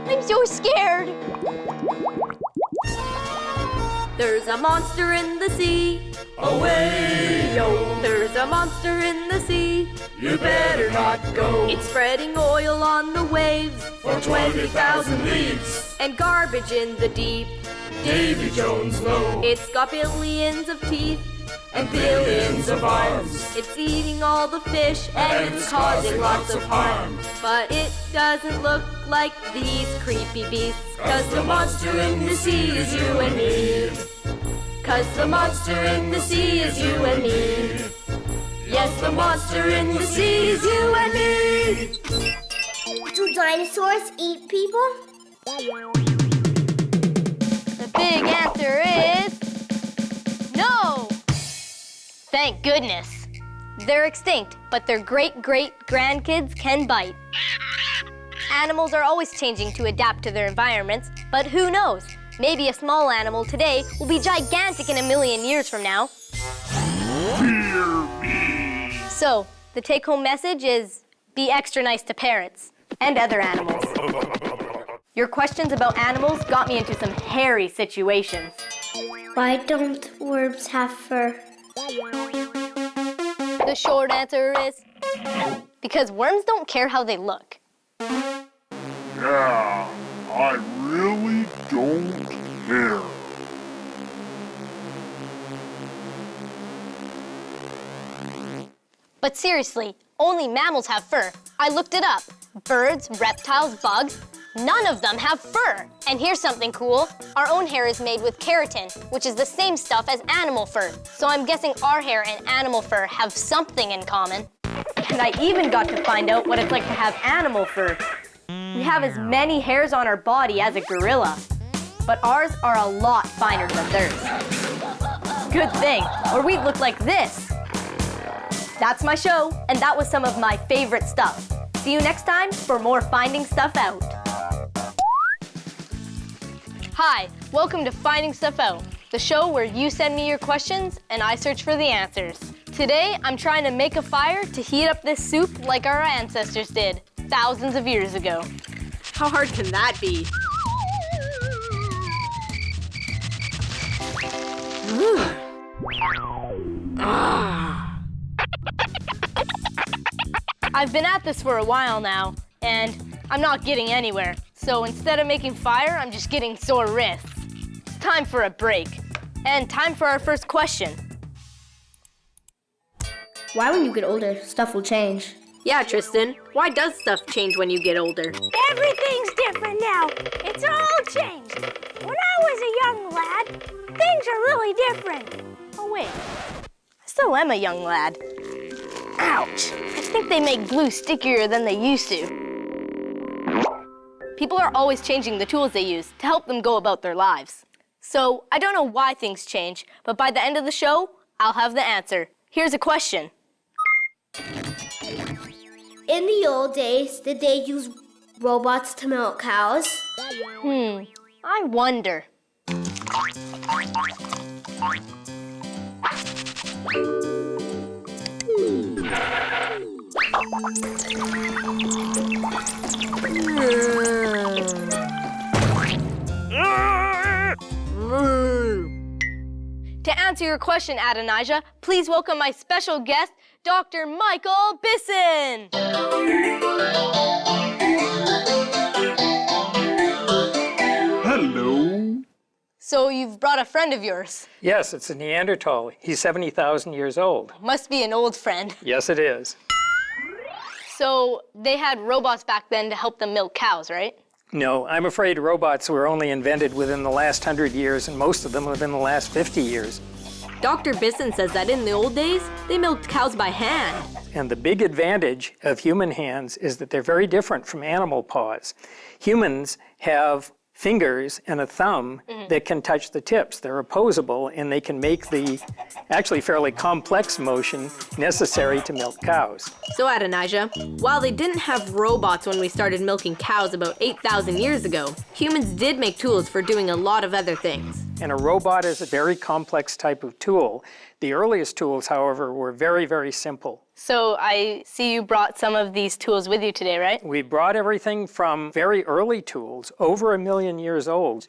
I'm so scared. There's a monster in the sea. Away, yo. There's a monster in the sea. You better not go. It's spreading oil on the waves for 20,000 leagues. And garbage in the deep. Davy Jones low. It's got billions of teeth and billions of arms. It's eating all the fish and it's causing lots of harm. But it doesn't look like these creepy beasts, 'cause the monster in the sea is you and me. 'Cause the monster in the sea is you and me. Yes, the monster in the sea is you and me. Do dinosaurs eat people? The big answer is no. Thank goodness. They're extinct, but their great-great-grandkids can bite. Animals are always changing to adapt to their environments, but who knows? Maybe a small animal today will be gigantic in a million years from now. Fear me. So, the take-home message is be extra nice to parrots and other animals. Your questions about animals got me into some hairy situations. Why don't worms have fur? The short answer is because worms don't care how they look. Yeah, I really don't care. But seriously, only mammals have fur. I looked it up. Birds, reptiles, bugs, none of them have fur. And here's something cool. Our own hair is made with keratin, which is the same stuff as animal fur. So I'm guessing our hair and animal fur have something in common. And I even got to find out what it's like to have animal fur. We have as many hairs on our body as a gorilla, but ours are a lot finer than theirs. Good thing, or we'd look like this. That's my show, and that was some of my favorite stuff. See you next time for more Finding Stuff Out. Hi, welcome to Finding Stuff Out, the show where you send me your questions and I search for the answers. Today, I'm trying to make a fire to heat up this soup like our ancestors did thousands of years ago. How hard can that be? I've been at this for a while now, and I'm not getting anywhere. So instead of making fire, I'm just getting sore wrists. It's time for a break, and time for our first question. Why, when you get older, stuff will change? Yeah, Tristan. Why does stuff change when you get older? Everything's different now. It's all changed. When I was a young lad, things are really different. Oh, wait. I still am a young lad. Ouch. I think they make glue stickier than they used to. People are always changing the tools they use to help them go about their lives. So I don't know why things change, but by the end of the show, I'll have the answer. Here's a question. In the old days, did they use robots to milk cows? I wonder. To answer your question, Adonijah, please welcome my special guest, Dr. Michael Bisson. Hello. So you've brought a friend of yours. Yes, it's a Neanderthal. He's 70,000 years old. Must be an old friend. Yes, it is. So they had robots back then to help them milk cows, right? No, I'm afraid robots were only invented within the last 100 years, and most of them within the last 50 years. Dr. Bisson says that in the old days, they milked cows by hand. And the big advantage of human hands is that they're very different from animal paws. Humans have fingers and a thumb that can touch the tips. They're opposable, and they can make the actually fairly complex motion necessary to milk cows. So Adonijah, while they didn't have robots when we started milking cows about 8,000 years ago, humans did make tools for doing a lot of other things. And a robot is a very complex type of tool. The earliest tools, however, were very, very simple. So I see you brought some of these tools with you today, right? We brought everything from very early tools, over 1 million years old.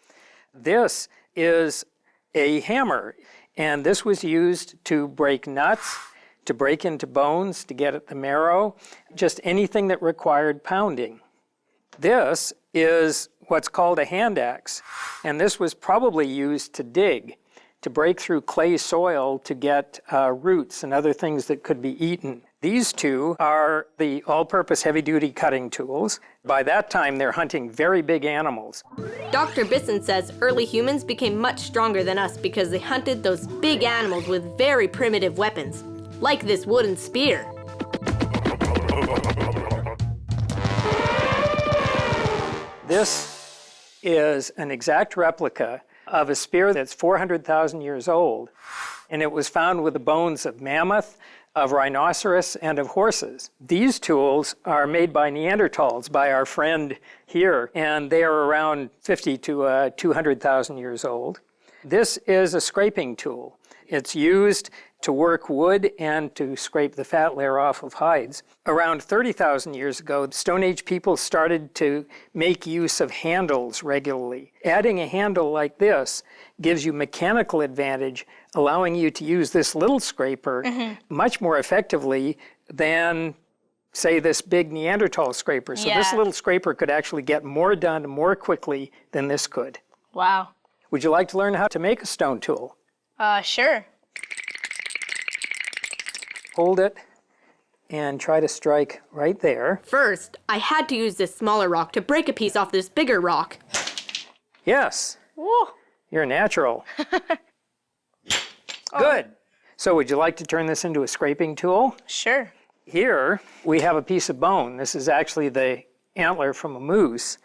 This is a hammer, and this was used to break nuts, to break into bones, to get at the marrow, just anything that required pounding. This is what's called a hand axe, and this was probably used to dig, to break through clay soil to get roots and other things that could be eaten. These two are the all-purpose heavy-duty cutting tools. By that time, they're hunting very big animals. Dr. Bisson says early humans became much stronger than us because they hunted those big animals with very primitive weapons, like this wooden spear. This is an exact replica of a spear that's 400,000 years old, and it was found with the bones of mammoth, of rhinoceros, and of horses. These tools are made by Neanderthals, by our friend here, and they are around 50 to 200,000 years old. This is a scraping tool. It's used to work wood and to scrape the fat layer off of hides. Around 30,000 years ago, Stone Age people started to make use of handles regularly. Adding a handle like this gives you mechanical advantage, allowing you to use this little scraper much more effectively than, say, this big Neanderthal scraper. So this little scraper could actually get more done more quickly than this could. Wow. Would you like to learn how to make a stone tool? Sure. Hold it and try to strike right there. First, I had to use this smaller rock to break a piece off this bigger rock. Yes. Whoa. You're natural. Good. So would you like to turn this into a scraping tool? Sure. Here we have a piece of bone. This is actually the antler from a moose.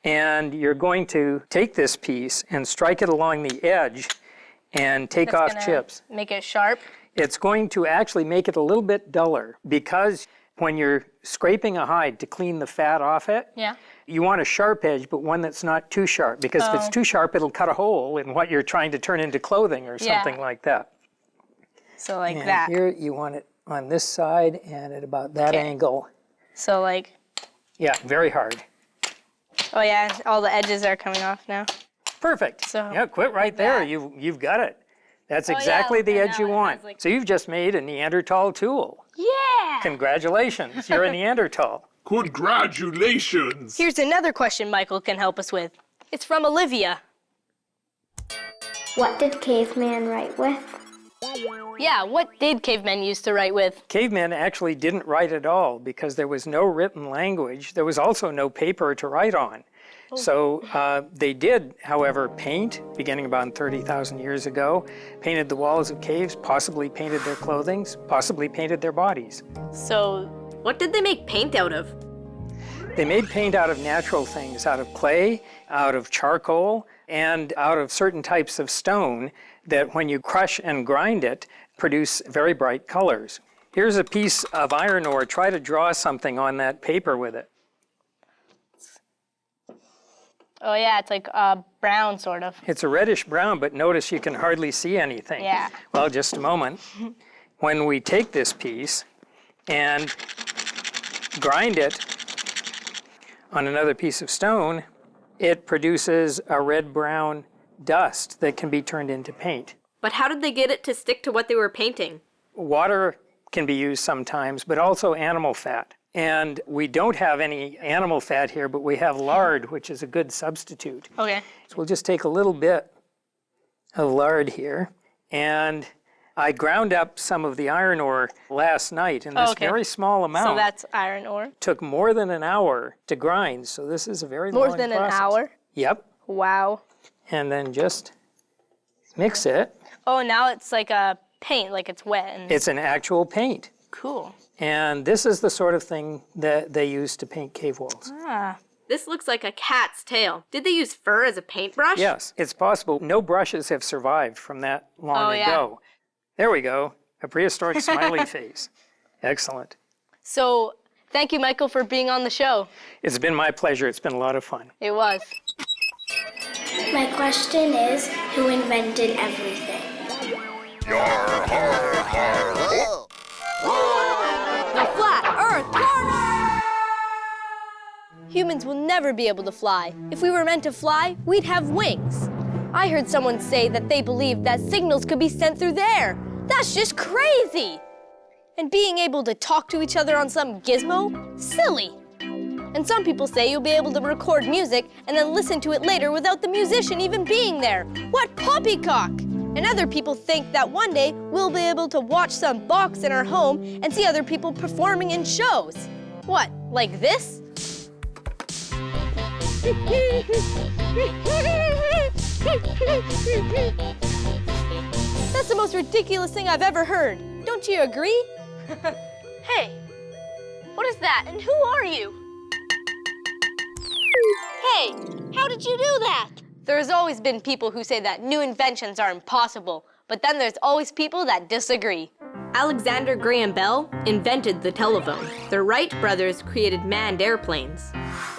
And you're going to take this piece and strike it along the edge and take off chips. Make it sharp. It's going to actually make it a little bit duller because when you're scraping a hide to clean the fat off it, you want a sharp edge, but one that's not too sharp, because if it's too sharp, it'll cut a hole in what you're trying to turn into clothing or something like that. So like And that. here you want it on this side and at about that angle. So like... Yeah, very hard. Oh yeah, all the edges are coming off now. Perfect. So yeah, quit right there. You've got it. That's exactly the edge you want. So you've just made a Neanderthal tool. Yeah! Congratulations, you're a Neanderthal. Congratulations! Here's another question Michael can help us with. It's from Olivia. What did caveman write with? Yeah, what did cavemen used to write with? Cavemen actually didn't write at all because there was no written language. There was also no paper to write on. So they did, however, paint, beginning about 30,000 years ago, painted the walls of caves, possibly painted their clothing, possibly painted their bodies. So what did they make paint out of? They made paint out of natural things, out of clay, out of charcoal, and out of certain types of stone that when you crush and grind it, produce very bright colors. Here's a piece of iron ore. Try to draw something on that paper with it. Oh yeah, it's like brown sort of. It's a reddish brown, but notice you can hardly see anything. Yeah. Well, just a moment. When we take this piece and grind it on another piece of stone, it produces a red-brown dust that can be turned into paint. But how did they get it to stick to what they were painting? Water can be used sometimes, but also animal fat. And we don't have any animal fat here, but we have lard, which is a good substitute. Okay. So we'll just take a little bit of lard here. And I ground up some of the iron ore last night in this very small amount. So that's iron ore? Took more than an hour to grind, so this is a very long process. More than an hour? Yep. Wow. And then just mix it. Oh, now it's like a paint, like it's wet. And... It's an actual paint. Cool. And this is the sort of thing that they use to paint cave walls. Ah. This looks like a cat's tail. Did they use fur as a paintbrush? Yes, it's possible. No brushes have survived from that long ago. There we go, a prehistoric smiley face. Excellent. So, thank you, Michael, for being on the show. It's been my pleasure. It's been a lot of fun. It was. My question is, who invented everything? The Flat Earth Corner! Humans will never be able to fly. If we were meant to fly, we'd have wings. I heard someone say that they believed that signals could be sent through the air. That's just crazy! And being able to talk to each other on some gizmo? Silly! And some people say you'll be able to record music and then listen to it later without the musician even being there. What poppycock! And other people think that one day we'll be able to watch some box in our home and see other people performing in shows. What, like this? That's the most ridiculous thing I've ever heard. Don't you agree? Hey, what is that and who are you? Hey, how did you do that? There's always been people who say that new inventions are impossible, but then there's always people that disagree. Alexander Graham Bell invented the telephone. The Wright brothers created manned airplanes.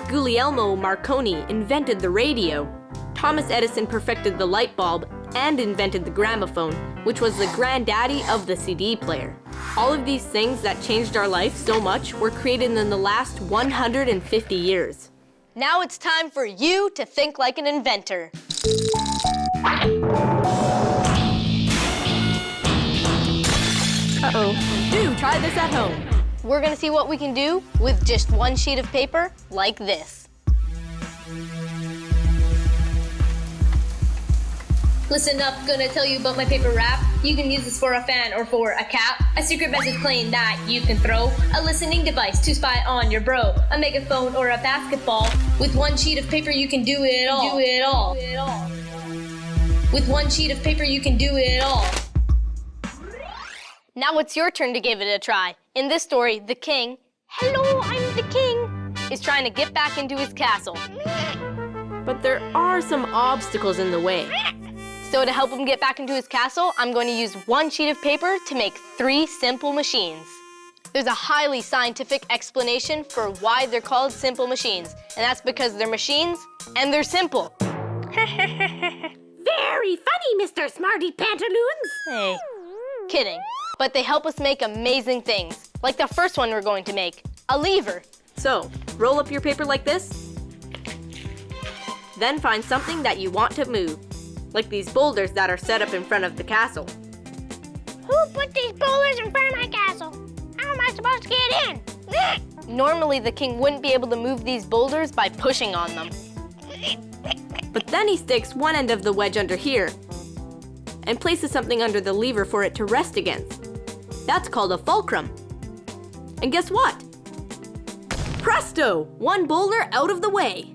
Guglielmo Marconi invented the radio. Thomas Edison perfected the light bulb and invented the gramophone, which was the granddaddy of the CD player. All of these things that changed our life so much were created in the last 150 years. Now it's time for you to think like an inventor. Uh-oh. Do try this at home. We're gonna see what we can do with just one sheet of paper like this. Listen up, gonna tell you about my paper wrap. You can use this for a fan or for a cap, a secret message plane that you can throw, a listening device to spy on your bro, a megaphone or a basketball. With one sheet of paper you can do it all. Do it all. With one sheet of paper you can do it all. Now it's your turn to give it a try. In this story, the king, hello, I'm the king, is trying to get back into his castle. But there are some obstacles in the way. So to help him get back into his castle, I'm going to use one sheet of paper to make 3 simple machines. There's a highly scientific explanation for why they're called simple machines, and that's because they're machines and they're simple. Very funny, Mr. Smarty Pantaloons. Hey, kidding. But they help us make amazing things, like the first one we're going to make, a lever. So, roll up your paper like this, then find something that you want to move, like these boulders that are set up in front of the castle. Who put these boulders in front of my castle? How am I supposed to get in? Normally, the king wouldn't be able to move these boulders by pushing on them. But then he sticks one end of the wedge under here and places something under the lever for it to rest against. That's called a fulcrum. And guess what? Presto! One boulder out of the way.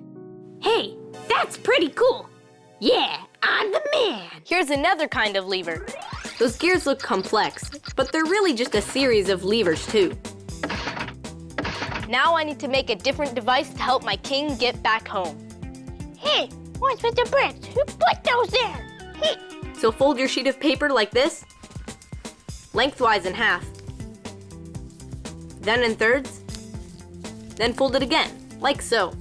Hey, that's pretty cool. Yeah, I'm the man. Here's another kind of lever. Those gears look complex, but they're really just a series of levers too. Now I need to make a different device to help my king get back home. Hey, what's with the bricks? Who put those there? So fold your sheet of paper like this, lengthwise in half, then in thirds, then fold it again, like so.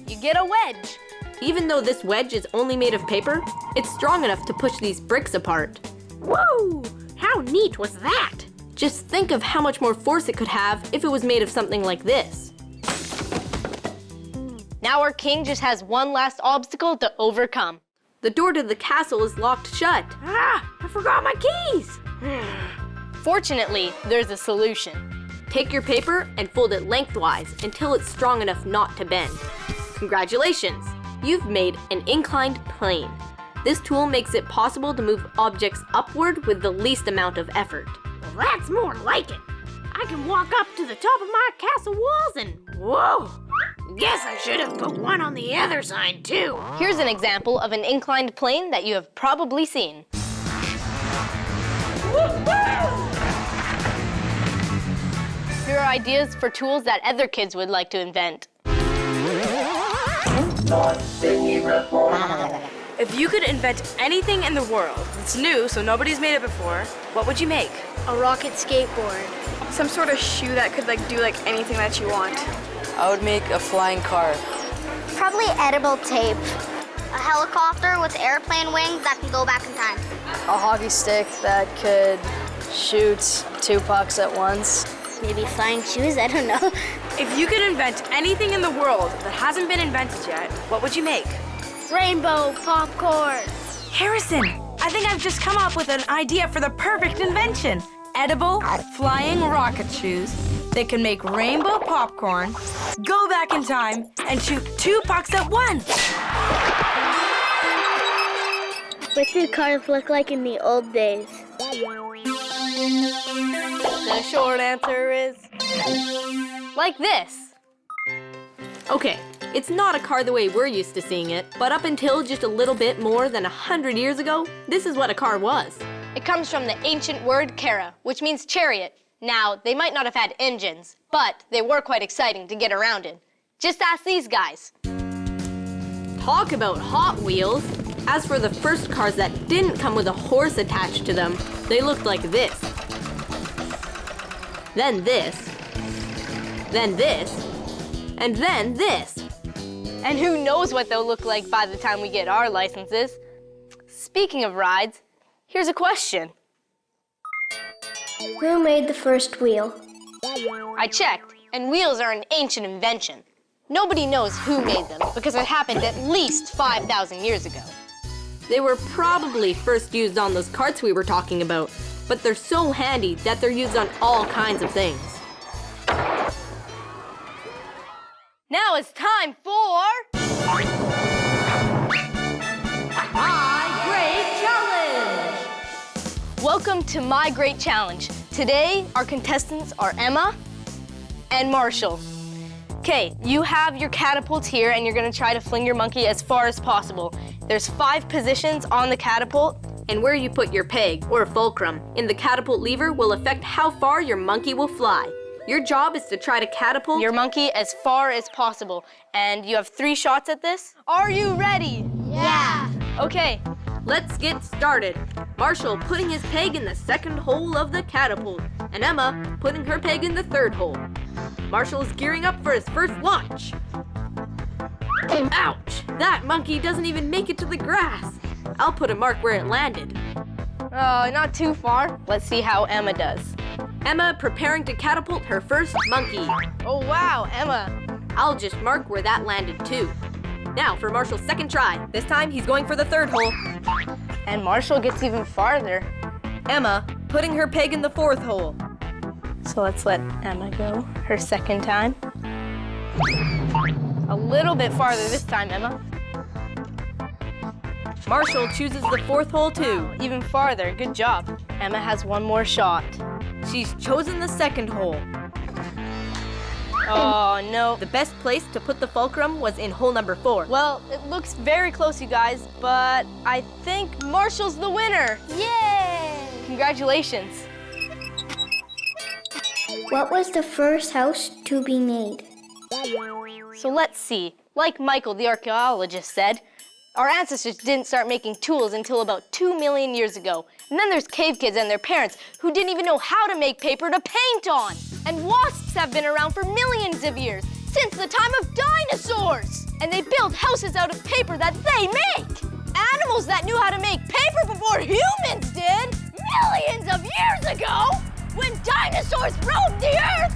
You get a wedge. Even though this wedge is only made of paper, it's strong enough to push these bricks apart. Whoa! How neat was that? Just think of how much more force it could have if it was made of something like this. Now our king just has one last obstacle to overcome. The door to the castle is locked shut. Ah, I forgot my keys. Fortunately, there's a solution. Take your paper and fold it lengthwise until it's strong enough not to bend. Congratulations! You've made an inclined plane. This tool makes it possible to move objects upward with the least amount of effort. Well, that's more like it. I can walk up to the top of my castle walls and whoa! Guess I should have put one on the other side too. Here's an example of an inclined plane that you have probably seen. Here are ideas for tools that other kids would like to invent. If you could invent anything in the world that's new, so nobody's made it before, what would you make? A rocket skateboard. Some sort of shoe that could do anything that you want. I would make a flying car. Probably edible tape. A helicopter with airplane wings that can go back in time. A hockey stick that could shoot 2 pucks at once. Maybe flying shoes, I don't know. If you could invent anything in the world that hasn't been invented yet, what would you make? Rainbow popcorn. Harrison, I think I've just come up with an idea for the perfect invention. Edible, flying rocket shoes. They can make rainbow popcorn, go back in time, and shoot 2 pucks at once. What did cars look like in the old days? The short answer is like this. Okay, it's not a car the way we're used to seeing it, but up until just a little bit more than 100 years ago, this is what a car was. It comes from the ancient word kara, which means chariot. Now, they might not have had engines, but they were quite exciting to get around in. Just ask these guys. Talk about Hot Wheels. As for the first cars that didn't come with a horse attached to them, they looked like this. Then this. Then this. And then this. And who knows what they'll look like by the time we get our licenses. Speaking of rides, here's a question. Who made the first wheel? I checked, and wheels are an ancient invention. Nobody knows who made them because it happened at least 5,000 years ago. They were probably first used on those carts we were talking about, but they're so handy that they're used on all kinds of things. Now it's time for... My Great Challenge! Welcome to My Great Challenge. Today, our contestants are Emma and Marshall. Okay, you have your catapult here and you're gonna try to fling your monkey as far as possible. There's 5 positions on the catapult. And where you put your peg, or fulcrum, in the catapult lever will affect how far your monkey will fly. Your job is to try to catapult your monkey as far as possible. And you have 3 shots at this. Are you ready? Yeah. Okay. Let's get started. Marshall putting his peg in the second hole of the catapult, and Emma putting her peg in the third hole. Marshall is gearing up for his first launch. Ouch! That monkey doesn't even make it to the grass. I'll put a mark where it landed. Not too far. Let's see how Emma does. Emma preparing to catapult her first monkey. Oh wow, Emma. I'll just mark where that landed too. Now for Marshall's second try. This time he's going for the third hole. And Marshall gets even farther. Emma putting her peg in the fourth hole. So let's let Emma go her second time. A little bit farther this time, Emma. Marshall chooses the fourth hole too. Even farther, good job. Emma has one more shot. She's chosen the second hole. Oh no. The best place to put the fulcrum was in hole number 4. Well, it looks very close, you guys, but I think Marshall's the winner. Yay! Congratulations. What was the first house to be made? So let's see. Like Michael, the archaeologist, said, our ancestors didn't start making tools until about 2 million years ago. And then there's cave kids and their parents who didn't even know how to make paper to paint on. And wasps have been around for millions of years, since the time of dinosaurs. And they built houses out of paper that they make. Animals that knew how to make paper before humans did, millions of years ago, when dinosaurs roamed the earth.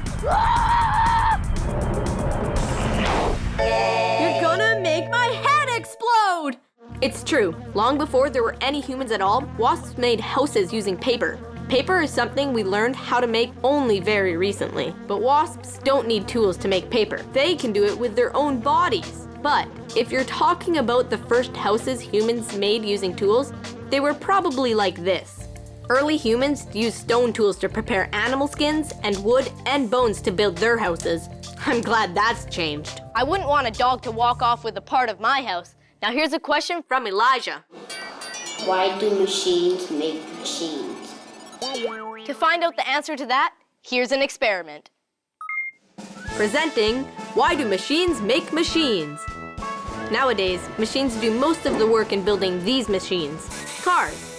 You're gonna make my head explode! It's true. Long before there were any humans at all, wasps made houses using paper. Paper is something we learned how to make only very recently. But wasps don't need tools to make paper. They can do it with their own bodies. But if you're talking about the first houses humans made using tools, they were probably like this. Early humans used stone tools to prepare animal skins and wood and bones to build their houses. I'm glad that's changed. I wouldn't want a dog to walk off with a part of my house. Now here's a question from Elijah. Why do machines make machines? To find out the answer to that, here's an experiment. Presenting, why do machines make machines? Nowadays, machines do most of the work in building these machines, cars.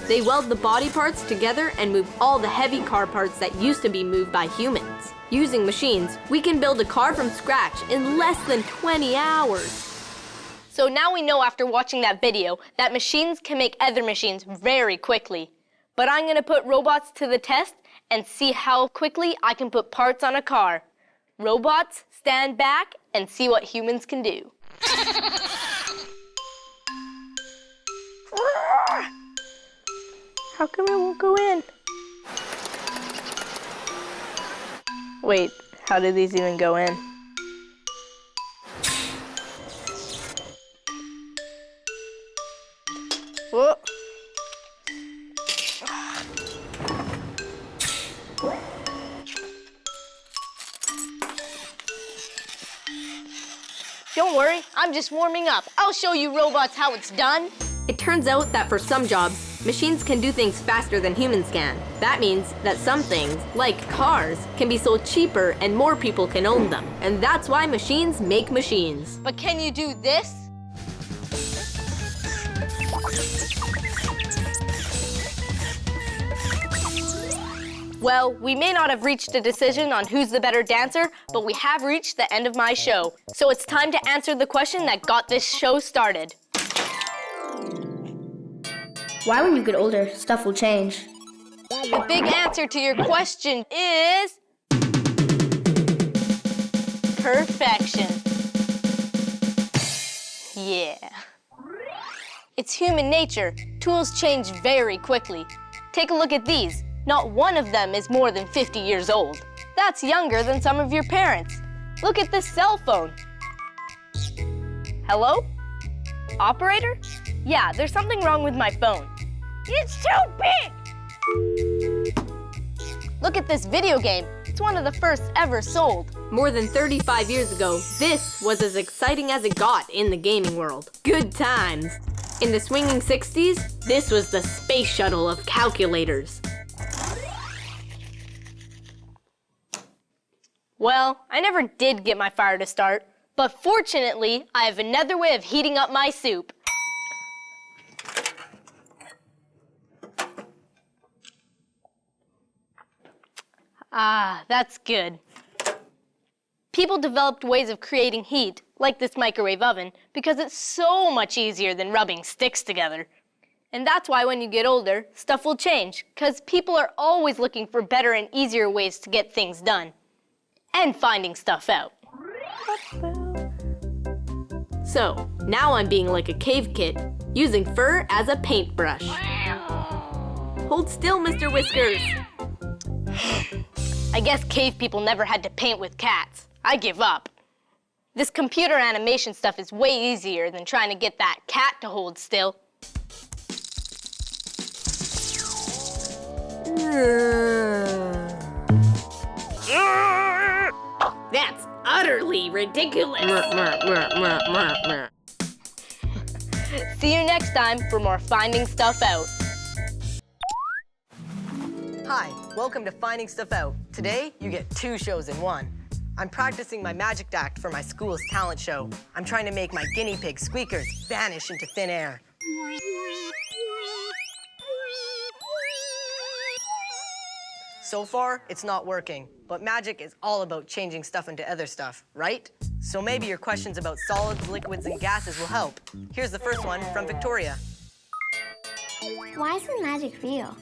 They weld the body parts together and move all the heavy car parts that used to be moved by humans. Using machines, we can build a car from scratch in less than 20 hours. So now we know after watching that video that machines can make other machines very quickly. But I'm gonna put robots to the test and see how quickly I can put parts on a car. Robots, stand back and see what humans can do. How come it won't go in? Wait, how did these even go in? Whoa. Don't worry, I'm just warming up. I'll show you robots how it's done. It turns out that for some jobs, machines can do things faster than humans can. That means that some things, like cars, can be sold cheaper and more people can own them. And that's why machines make machines. But can you do this? Well, we may not have reached a decision on who's the better dancer, but we have reached the end of my show. So it's time to answer the question that got this show started. Why, when you get older, stuff will change? The big answer to your question is... perfection. Yeah. It's human nature. Tools change very quickly. Take a look at these. Not one of them is more than 50 years old. That's younger than some of your parents. Look at this cell phone. Hello? Operator? Yeah, there's something wrong with my phone. It's too big! Look at this video game. It's one of the first ever sold. More than 35 years ago, this was as exciting as it got in the gaming world. Good times. In the swinging 60s, this was the space shuttle of calculators. Well, I never did get my fire to start, but fortunately, I have another way of heating up my soup. Ah, that's good. People developed ways of creating heat, like this microwave oven, because it's so much easier than rubbing sticks together. And that's why when you get older, stuff will change, because people are always looking for better and easier ways to get things done. And finding stuff out. So, now I'm being like a cave kid, using fur as a paintbrush. Hold still, Mr. Whiskers. I guess cave people never had to paint with cats. I give up. This computer animation stuff is way easier than trying to get that cat to hold still. That's utterly ridiculous. See you next time for more Finding Stuff Out. Hi, welcome to Finding Stuff Out. Today, you get 2 shows in 1. I'm practicing my magic act for my school's talent show. I'm trying to make my guinea pig squeakers vanish into thin air. So far, it's not working, but magic is all about changing stuff into other stuff, right? So maybe your questions about solids, liquids, and gases will help. Here's the first one from Victoria. Why isn't magic real?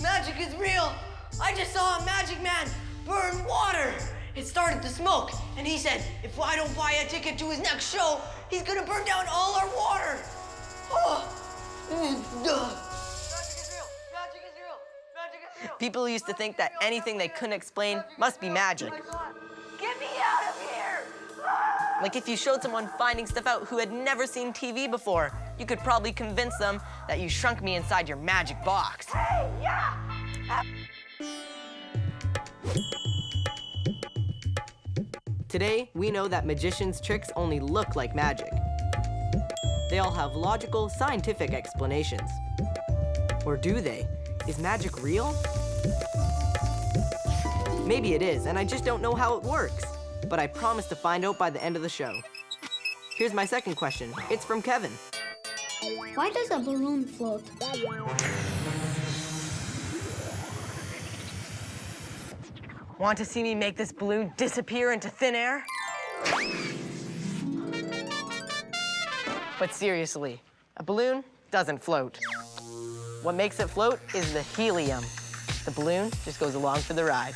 Magic is real! I just saw a magic man burn water! It started to smoke, and he said, if I don't buy a ticket to his next show, he's gonna burn down all our water! People used to think that anything they couldn't explain must be magic. Get me out of here! Like if you showed someone Finding Stuff Out who had never seen TV before, you could probably convince them that you shrunk me inside your magic box. Hey, yeah! Today, we know that magicians' tricks only look like magic. They all have logical, scientific explanations. Or do they? Is magic real? Maybe it is, and I just don't know how it works. But I promise to find out by the end of the show. Here's my second question. It's from Kevin. Why does a balloon float? Want to see me make this balloon disappear into thin air? But seriously, a balloon doesn't float. What makes it float is the helium. The balloon just goes along for the ride.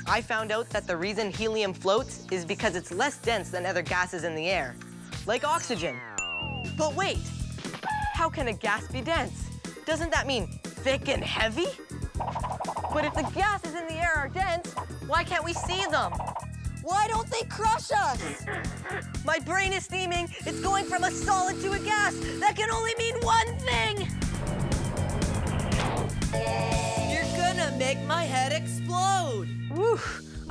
I found out that the reason helium floats is because it's less dense than other gases in the air, like oxygen. But wait, how can a gas be dense? Doesn't that mean thick and heavy? But if the gases in the air are dense, why can't we see them? Why don't they crush us? My brain is steaming. It's going from a solid to a gas. That can only mean one thing. You're gonna make my head explode. Woo!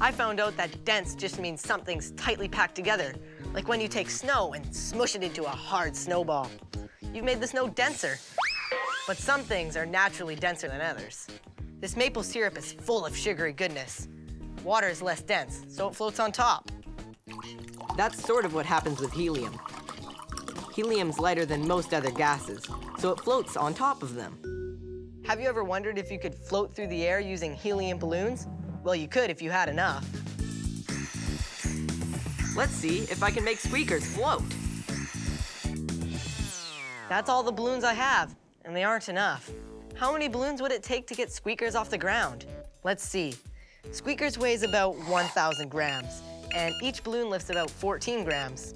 I found out that dense just means something's tightly packed together, like when you take snow and smush it into a hard snowball. You've made the snow denser. But some things are naturally denser than others. This maple syrup is full of sugary goodness. Water is less dense, so it floats on top. That's sort of what happens with helium. Helium's lighter than most other gases, so it floats on top of them. Have you ever wondered if you could float through the air using helium balloons? Well, you could if you had enough. Let's see if I can make squeakers float. That's all the balloons I have, and they aren't enough. How many balloons would it take to get squeakers off the ground? Let's see. Squeakers weighs about 1,000 grams, and each balloon lifts about 14 grams.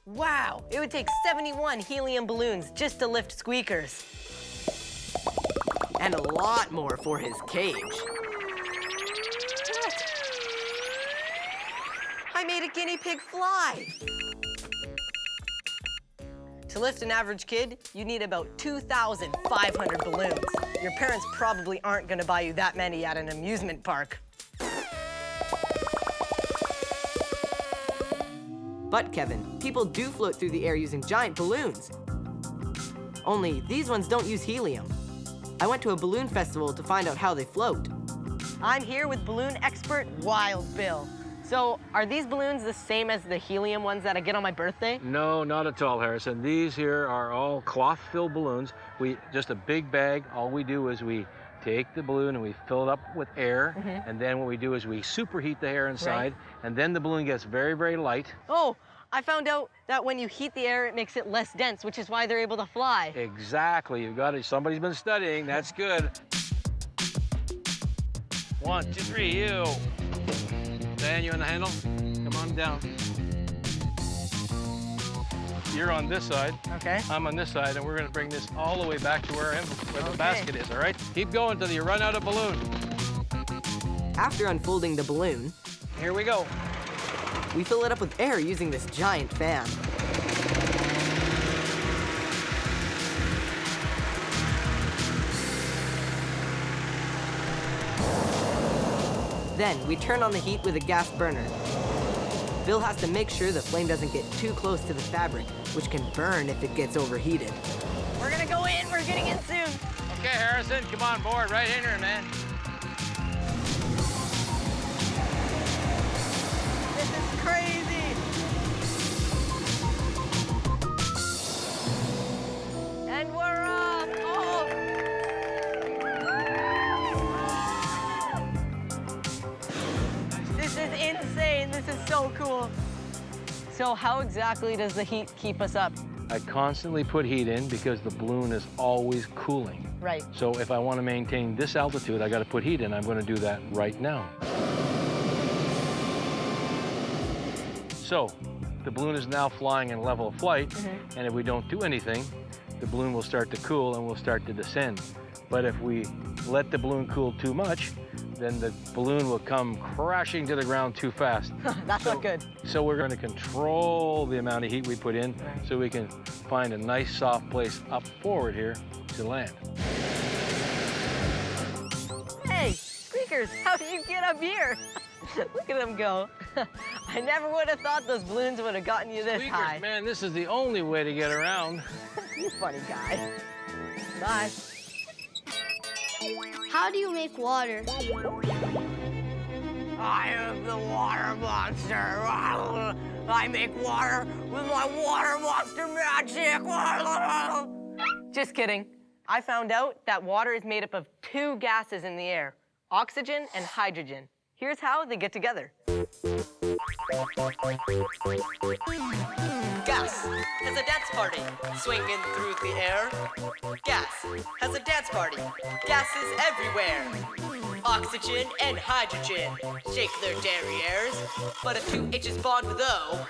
Wow, it would take 71 helium balloons just to lift squeakers. And a lot more for his cage. I made a guinea pig fly. To lift an average kid, you need about 2,500 balloons. Your parents probably aren't gonna buy you that many at an amusement park. But Kevin, people do float through the air using giant balloons. Only these ones don't use helium. I went to a balloon festival to find out how they float. I'm here with balloon expert Wild Bill. So, are these balloons the same as the helium ones that I get on my birthday? No, not at all, Harrison. These here are all cloth-filled balloons. Just a big bag. All we do is we take the balloon and we fill it up with air, and then what we do is we superheat the air inside, and then the balloon gets very, very light. Oh, I found out that when you heat the air, it makes it less dense, which is why they're able to fly. Exactly. You've got it. Somebody's been studying. That's good. 1, 2, 3, you. Dan, you on the handle? Come on down. You're on this side. Okay. I'm on this side, and we're going to bring this all the way back to where the basket is, all right? Keep going till you run out of balloon. After unfolding the balloon, here we go. We fill it up with air using this giant fan. Then we turn on the heat with a gas burner. Bill has to make sure the flame doesn't get too close to the fabric, which can burn if it gets overheated. We're gonna go in, we're getting in soon. Okay, Harrison, come on board, right in here, man. This is crazy. And we're up. Oh. This is insane. This is so cool. So how exactly does the heat keep us up? I constantly put heat in because the balloon is always cooling. Right. So if I want to maintain this altitude, I got to put heat in. I'm going to do that right now. So the balloon is now flying in level flight, and if we don't do anything, the balloon will start to cool and will start to descend. But if we let the balloon cool too much, then the balloon will come crashing to the ground too fast. That's not good. So we're going to control the amount of heat we put in so we can find a nice soft place up forward here to land. Hey, Squeakers, how did you get up here? Look at them go. I never would have thought those balloons would have gotten you this high. Squeakers, man, this is the only way to get around. You funny guy. Bye. How do you make water? I am the water monster. I make water with my water monster magic. Just kidding. I found out that water is made up of 2 gases in the air, oxygen and hydrogen. Here's how they get together. Gas has a dance party, swinging through the air. Gas has a dance party, gases everywhere. Oxygen and hydrogen shake their derrieres, but if 2 H's bond with O,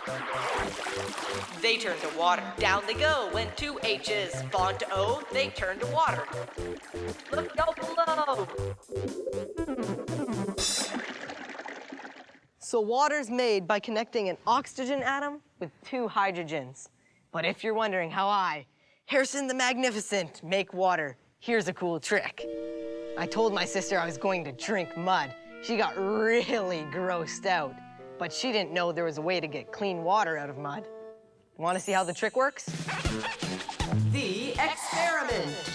they turn to water. Down they go. When 2 H's bond to O, they turn to water. Look down below. So water's made by connecting an oxygen atom with 2 hydrogens. But if you're wondering how I, Harrison the Magnificent, make water, here's a cool trick. I told my sister I was going to drink mud. She got really grossed out, but she didn't know there was a way to get clean water out of mud. Want to see how the trick works? The experiment.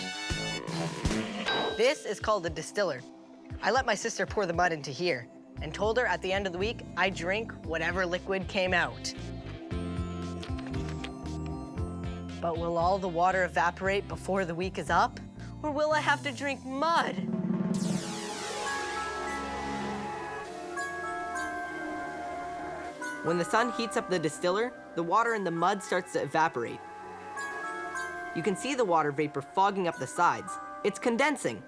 This is called a distiller. I let my sister pour the mud into here and told her at the end of the week I drink whatever liquid came out. But will all the water evaporate before the week is up? Or will I have to drink mud? When the sun heats up the distiller, the water in the mud starts to evaporate. You can see the water vapor fogging up the sides. It's condensing.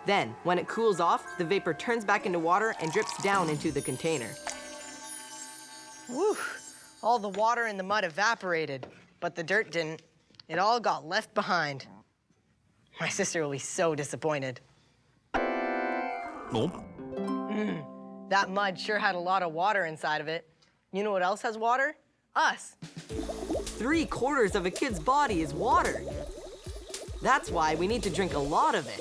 Then, when it cools off, the vapor turns back into water and drips down into the container. Whew, all the water in the mud evaporated, but the dirt didn't. It all got left behind. My sister will be so disappointed. That mud sure had a lot of water inside of it. You know what else has water? Us. 3/4 of a kid's body is water. That's why we need to drink a lot of it.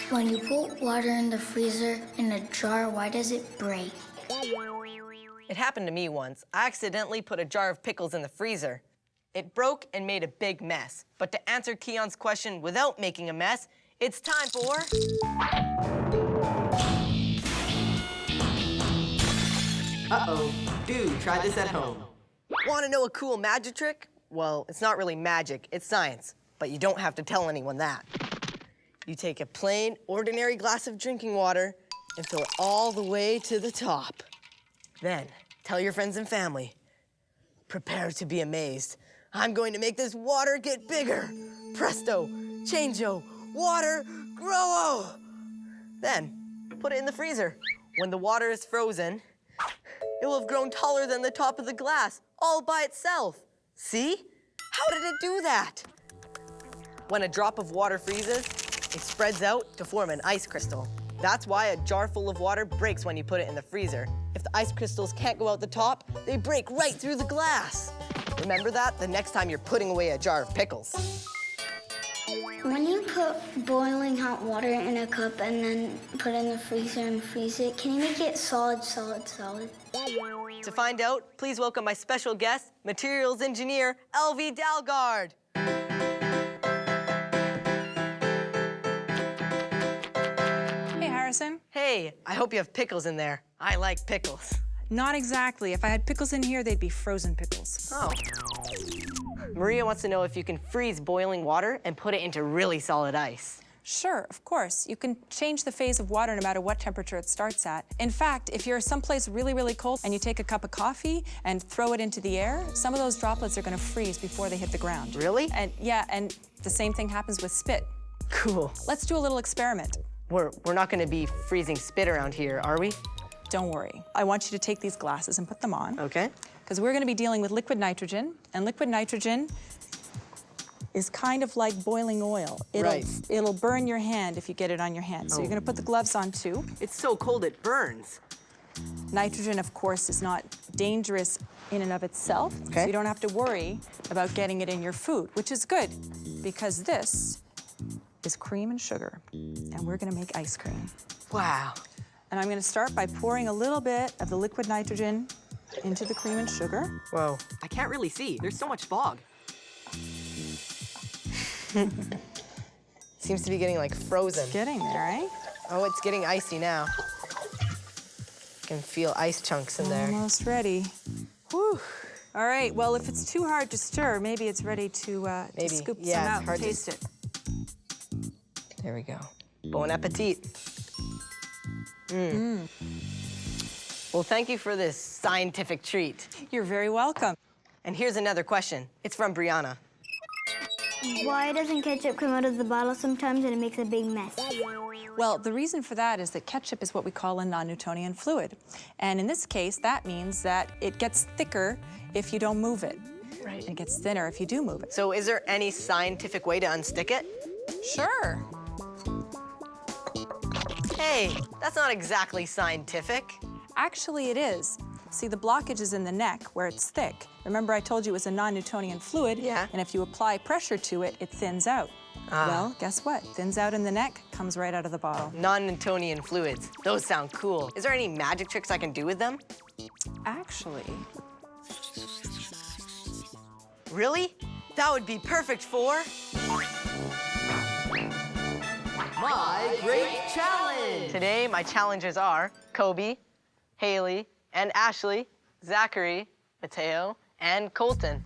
When you put water in the freezer in a jar, why does it break? It happened to me once. I accidentally put a jar of pickles in the freezer. It broke and made a big mess. But to answer Keon's question without making a mess, it's time for... Uh-oh. Do try this at home. Want to know a cool magic trick? Well, it's not really magic, it's science. But you don't have to tell anyone that. You take a plain, ordinary glass of drinking water and fill it all the way to the top. Then, tell your friends and family. Prepare to be amazed. I'm going to make this water get bigger. Presto, changeo, water, grow. Then, put it in the freezer. When the water is frozen, it will have grown taller than the top of the glass, all by itself. See? How did it do that? When a drop of water freezes, it spreads out to form an ice crystal. That's why a jar full of water breaks when you put it in the freezer. If the ice crystals can't go out the top, they break right through the glass. Remember that the next time you're putting away a jar of pickles. When you put boiling hot water in a cup and then put it in the freezer and freeze it, can you make it solid, solid, solid? To find out, please welcome my special guest, materials engineer, LV Dalgard. Hey, Harrison. Hey, I hope you have pickles in there. I like pickles. Not exactly. If I had pickles in here, they'd be frozen pickles. Oh. Maria wants to know if you can freeze boiling water and put it into really solid ice. Sure, of course. You can change the phase of water no matter what temperature it starts at. In fact, if you're someplace really, really cold and you take a cup of coffee and throw it into the air, some of those droplets are going to freeze before they hit the ground. Really? And yeah, and the same thing happens with spit. Cool. Let's do a little experiment. We're not going to be freezing spit around here, are we? Don't worry. I want you to take these glasses and put them on. Okay. Because we're going to be dealing with liquid nitrogen, and liquid nitrogen is kind of like boiling oil. It'll burn your hand if you get it on your hand. So you're going to put the gloves on too. It's so cold it burns. Nitrogen, of course, is not dangerous in and of itself. So you don't have to worry about getting it in your food, which is good because this is cream and sugar, and we're going to make ice cream. Wow. And I'm going to start by pouring a little bit of the liquid nitrogen into the cream and sugar. Whoa. I can't really see. There's so much fog. Seems to be getting like frozen. It's getting there, eh? Oh, it's getting icy now. Can feel ice chunks in there. Almost ready. Whew. All right, well, if it's too hard to stir, maybe it's ready to scoop some out and taste it. There we go. Bon appetit. Well, thank you for this scientific treat. You're very welcome. And here's another question. It's from Brianna. Why doesn't ketchup come out of the bottle sometimes and it makes a big mess? Well, the reason for that is that ketchup is what we call a non-Newtonian fluid. And in this case, that means that it gets thicker if you don't move it. Right. It gets thinner if you do move it. So is there any scientific way to unstick it? Sure. Hey, that's not exactly scientific. Actually, it is. See, the blockage is in the neck where it's thick. Remember I told you it was a non-Newtonian fluid? Yeah. And if you apply pressure to it, it thins out. Well, guess what? Thins out in the neck, comes right out of the bottle. Non-Newtonian fluids. Those sound cool. Is there any magic tricks I can do with them? Actually. Really? That would be perfect for... My Great Challenge! Today, my challenges are Kobe, Haley, and Ashley, Zachary, Mateo, and Colton.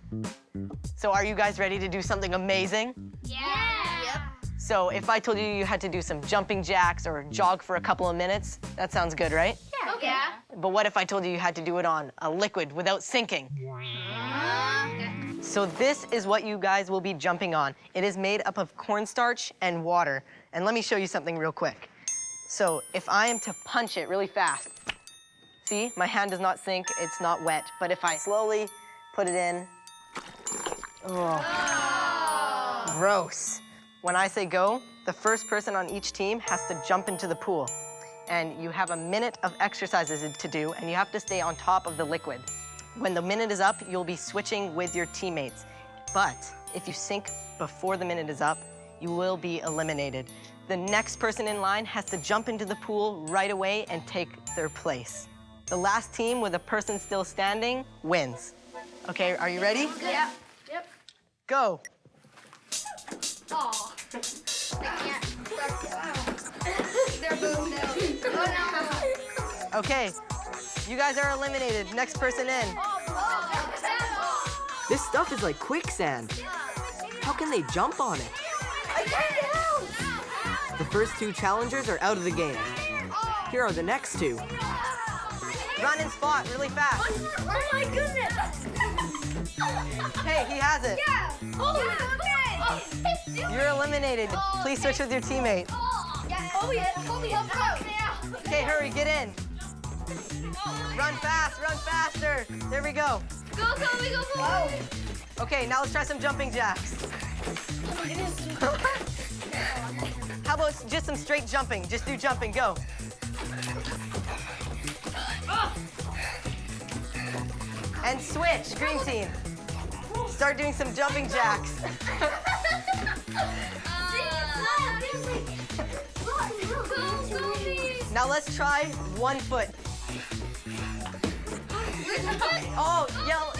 So are you guys ready to do something amazing? Yeah. Yep. So if I told you you had to do some jumping jacks or jog for a couple of minutes, that sounds good, right? Yeah. Okay. Yeah. But what if I told you you had to do it on a liquid without sinking? So this is what you guys will be jumping on. It is made up of cornstarch and water. And let me show you something real quick. So if I am to punch it really fast, see, my hand does not sink, it's not wet. But if I slowly put it in, oh, gross. When I say go, the first person on each team has to jump into the pool. And you have a minute of exercises to do, and you have to stay on top of the liquid. When the minute is up, you'll be switching with your teammates. But if you sink before the minute is up, you will be eliminated. The next person in line has to jump into the pool right away and take their place. The last team with a person still standing wins. Okay, are you ready? Yeah. Yep. Go. Oh. I can't. They're both down. Oh no. Okay, you guys are eliminated. Next person in. This stuff is like quicksand. How can they jump on it? I can't help. The first two challengers are out of the game. Here are the next two. Run and spot really fast. Oh my goodness. Hey, he has it. Yeah. Oh, okay. You're eliminated. Please switch with your teammate. Yeah. Kobe, help out. Okay, hurry, get in. Run fast, run faster. There we go. Go, Kobe, go, Kobe. Okay, now let's try some jumping jacks. How about just some straight jumping? Just do jumping, go. And switch, green team. Start doing some jumping jacks. Now let's try 1 foot. Oh,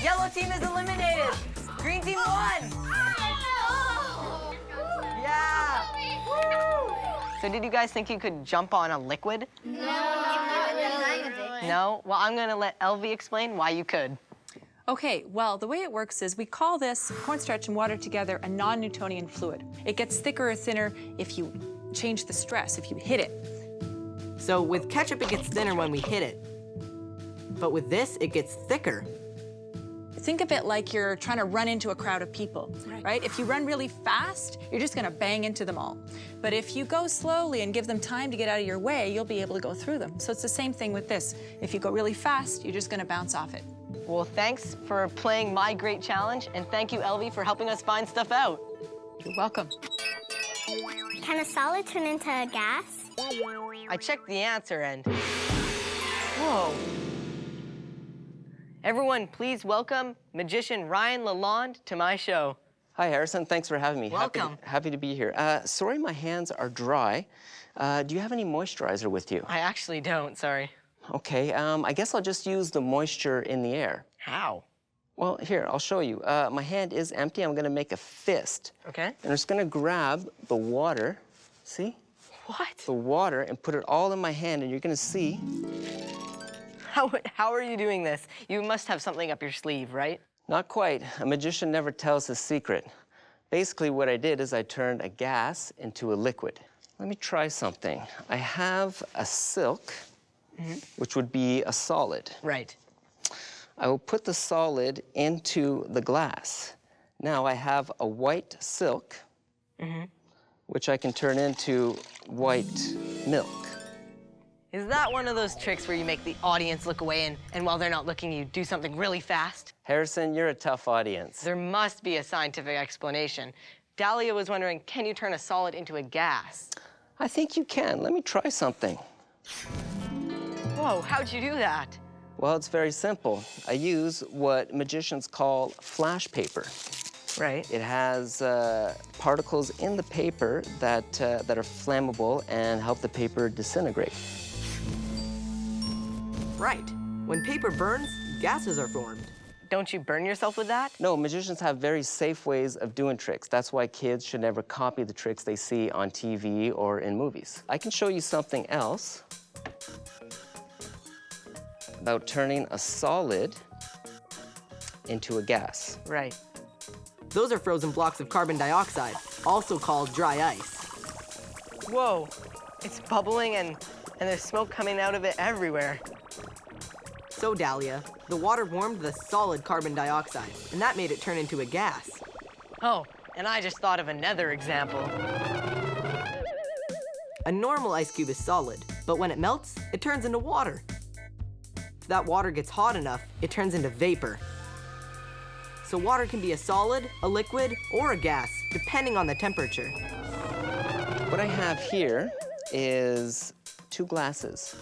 yellow team is eliminated. Green team won. Yeah. So did you guys think you could jump on a liquid? No? Well, I'm gonna let Elvie explain why you could. Okay, well, the way it works is we call this cornstarch and water together a non-Newtonian fluid. It gets thicker or thinner if you change the stress, if you hit it. So with ketchup, it gets thinner when we hit it. But with this, it gets thicker. Think of it like you're trying to run into a crowd of people, right? If you run really fast, you're just gonna bang into them all. But if you go slowly and give them time to get out of your way, you'll be able to go through them. So it's the same thing with this. If you go really fast, you're just gonna bounce off it. Well, thanks for playing My Great Challenge, and thank you, Elvie, for helping us find stuff out. You're welcome. Can a solid turn into a gas? I checked the answer and... Whoa. Everyone, please welcome magician Ryan Lalonde to my show. Hi, Harrison. Thanks for having me. Welcome. Happy to be here. Sorry, my hands are dry. Do you have any moisturizer with you? I actually don't, sorry. Okay, I guess I'll just use the moisture in the air. How? Well, here, I'll show you. My hand is empty. I'm gonna make a fist. Okay. And I'm just gonna grab the water, see? What? The water, and put it all in my hand, and you're gonna see. How are you doing this? You must have something up your sleeve, right? Not quite. A magician never tells his secret. Basically, what I did is I turned a gas into a liquid. Let me try something. I have a silk, which would be a solid. Right. I will put the solid into the glass. Now I have a white silk, which I can turn into white milk. Is that one of those tricks where you make the audience look away and while they're not looking, you do something really fast? Harrison, you're a tough audience. There must be a scientific explanation. Dahlia was wondering, can you turn a solid into a gas? I think you can. Let me try something. Whoa, how'd you do that? Well, it's very simple. I use what magicians call flash paper. Right. It has particles in the paper that are flammable and help the paper disintegrate. Right. When paper burns, gases are formed. Don't you burn yourself with that? No, magicians have very safe ways of doing tricks. That's why kids should never copy the tricks they see on TV or in movies. I can show you something else about turning a solid into a gas. Right. Those are frozen blocks of carbon dioxide, also called dry ice. Whoa, it's bubbling and there's smoke coming out of it everywhere. So, Dahlia, the water warmed the solid carbon dioxide, and that made it turn into a gas. Oh, and I just thought of another example. A normal ice cube is solid, but when it melts, it turns into water. If that water gets hot enough, it turns into vapor. So water can be a solid, a liquid, or a gas, depending on the temperature. What I have here is 2 glasses.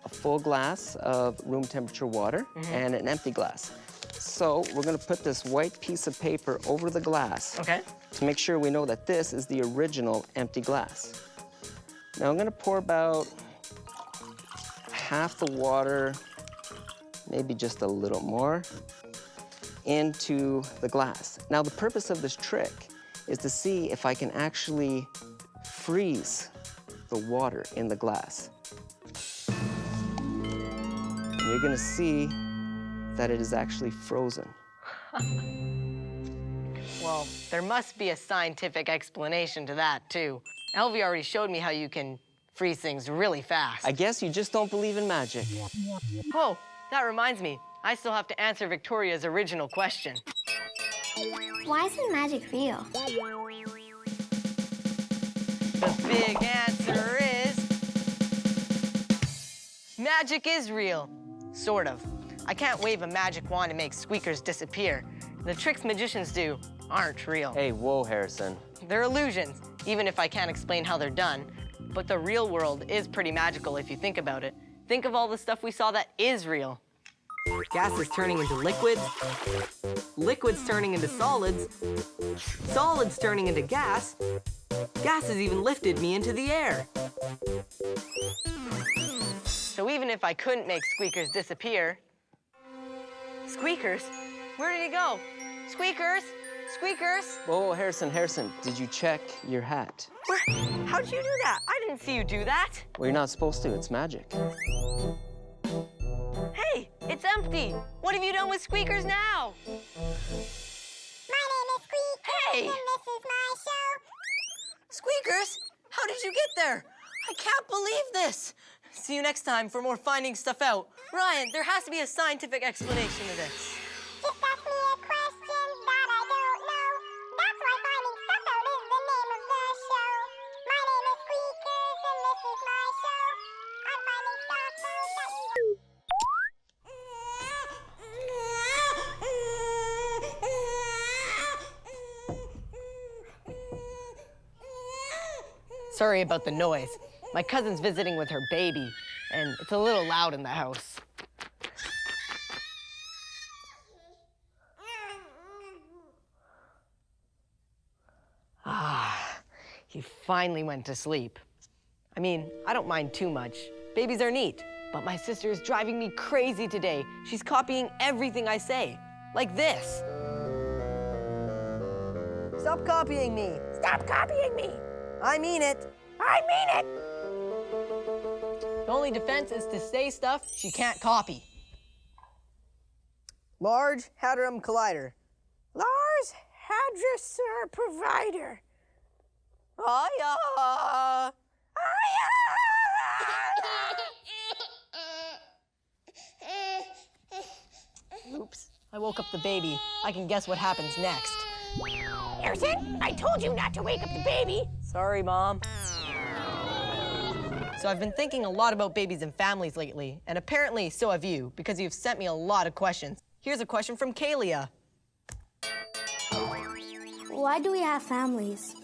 A full glass of room temperature water and an empty glass. So we're gonna put this white piece of paper over the glass to make sure we know that this is the original empty glass. Now I'm gonna pour about half the water, maybe just a little more, into the glass. Now the purpose of this trick is to see if I can actually freeze the water in the glass. And you're gonna see that it is actually frozen. Well, there must be a scientific explanation to that, too. Elvie already showed me how you can freeze things really fast. I guess you just don't believe in magic. Oh, that reminds me. I still have to answer Victoria's original question. Why isn't magic real? The big answer is... magic is real. Sort of. I can't wave a magic wand and make squeakers disappear. The tricks magicians do aren't real. Hey, whoa, Harrison. They're illusions, even if I can't explain how they're done. But the real world is pretty magical if you think about it. Think of all the stuff we saw that is real. Gases turning into liquids, liquids turning into solids, solids turning into gas. Gases even lifted me into the air. So even if I couldn't make squeakers disappear... Squeakers? Where did he go? Squeakers? Squeakers? Whoa, Harrison, did you check your hat? Where? How'd you do that? I didn't see you do that. Well, you're not supposed to, it's magic. Hey, it's empty. What have you done with Squeakers now? My name is Squeakers, Hey! and this is my show. Squeakers? How did you get there? I can't believe this. See you next time for more Finding Stuff Out. Ryan, there has to be a scientific explanation to this. Just ask me a question that I don't know. That's why Finding Stuff Out is the name of the show. My name is Squeakers, and this is my show. I'm finding stuff out that you... Sorry about the noise. My cousin's visiting with her baby, and it's a little loud in the house. Ah, he finally went to sleep. I mean, I don't mind too much. Babies are neat, but my sister is driving me crazy today. She's copying everything I say, like this. Stop copying me. Stop copying me. I mean it. I mean it. The only defense is to say stuff she can't copy. Large Hadron Collider. Lars Hadron Provider. Hiya! Oops, I woke up the baby. I can guess what happens next. Harrison, I told you not to wake up the baby. Sorry, Mom. So I've been thinking a lot about babies and families lately, and apparently so have you, because you've sent me a lot of questions. Here's a question from Kalia. Why do we have families?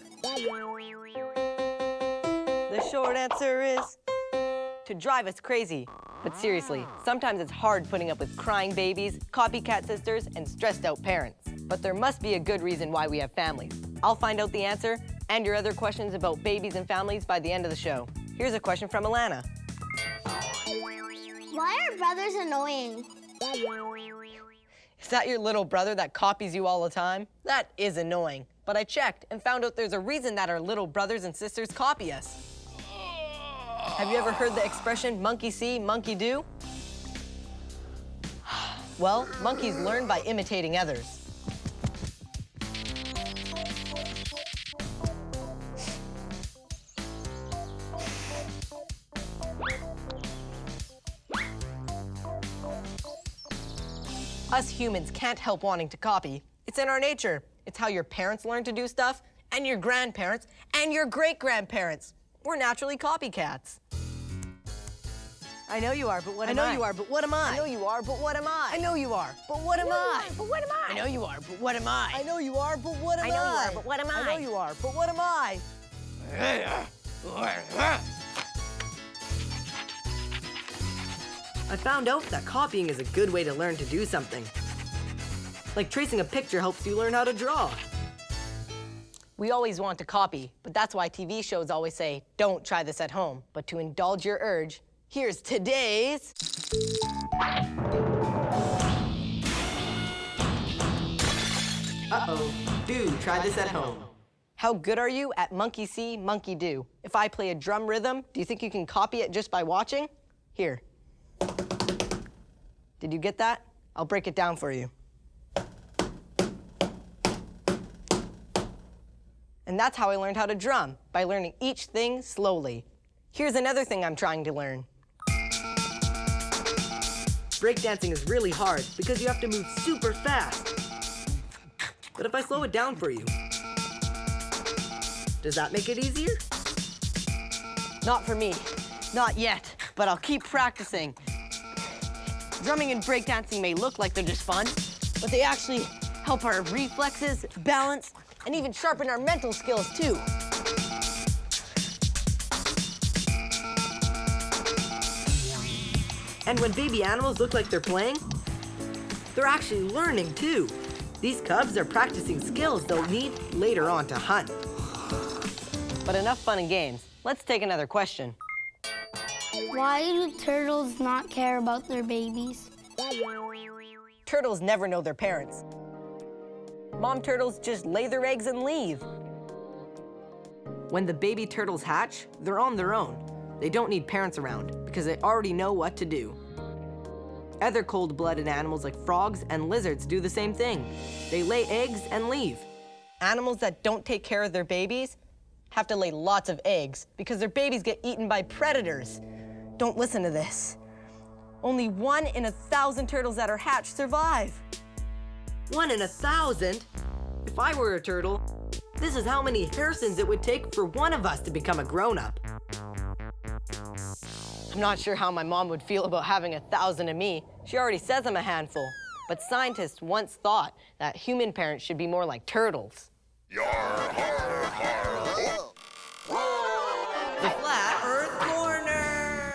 The short answer is to drive us crazy. But seriously, sometimes it's hard putting up with crying babies, copycat sisters, and stressed out parents. But there must be a good reason why we have families. I'll find out the answer and your other questions about babies and families by the end of the show. Here's a question from Alana. Why are brothers annoying? Is that your little brother that copies you all the time? That is annoying. But I checked and found out there's a reason that our little brothers and sisters copy us. Have you ever heard the expression monkey see, monkey do? Well, monkeys learn by imitating others. Us humans can't help wanting to copy. It's in our nature. It's how your parents learn to do stuff, and your grandparents, and your great-grandparents. We're naturally copycats. I know you are, but what am I? I know you are, but what am I? I know you are, but what am I? I know you are, but what am I? But what am I? I know you are, but what am I? I know you are, but what am I? I know you are, but what am I know I? you are, but what am I? I found out that copying is a good way to learn to do something. Like tracing a picture helps you learn how to draw. We always want to copy, but that's why TV shows always say, don't try this at home. But to indulge your urge, here's today's... Uh-oh, do try this at home. How good are you at monkey see, monkey do? If I play a drum rhythm, do you think you can copy it just by watching? Here. Did you get that? I'll break it down for you. And that's how I learned how to drum, by learning each thing slowly. Here's another thing I'm trying to learn. Breakdancing is really hard because you have to move super fast. But if I slow it down for you, does that make it easier? Not for me, not yet, but I'll keep practicing. Drumming and breakdancing may look like they're just fun, but they actually help our reflexes, balance, and even sharpen our mental skills too. And when baby animals look like they're playing, they're actually learning too. These cubs are practicing skills they'll need later on to hunt. But enough fun and games. Let's take another question. Why do turtles not care about their babies? Turtles never know their parents. Mom turtles just lay their eggs and leave. When the baby turtles hatch, they're on their own. They don't need parents around because they already know what to do. Other cold-blooded animals like frogs and lizards do the same thing. They lay eggs and leave. Animals that don't take care of their babies have to lay lots of eggs because their babies get eaten by predators. Don't listen to this. Only 1 in 1,000 turtles that are hatched survive. 1 in 1,000? If I were a turtle, this is how many Harrisons it would take for one of us to become a grown-up. I'm not sure how my mom would feel about having 1,000 of me. She already says I'm a handful. But scientists once thought that human parents should be more like turtles. Yar, har, har, ho. The Flat Earth Corner!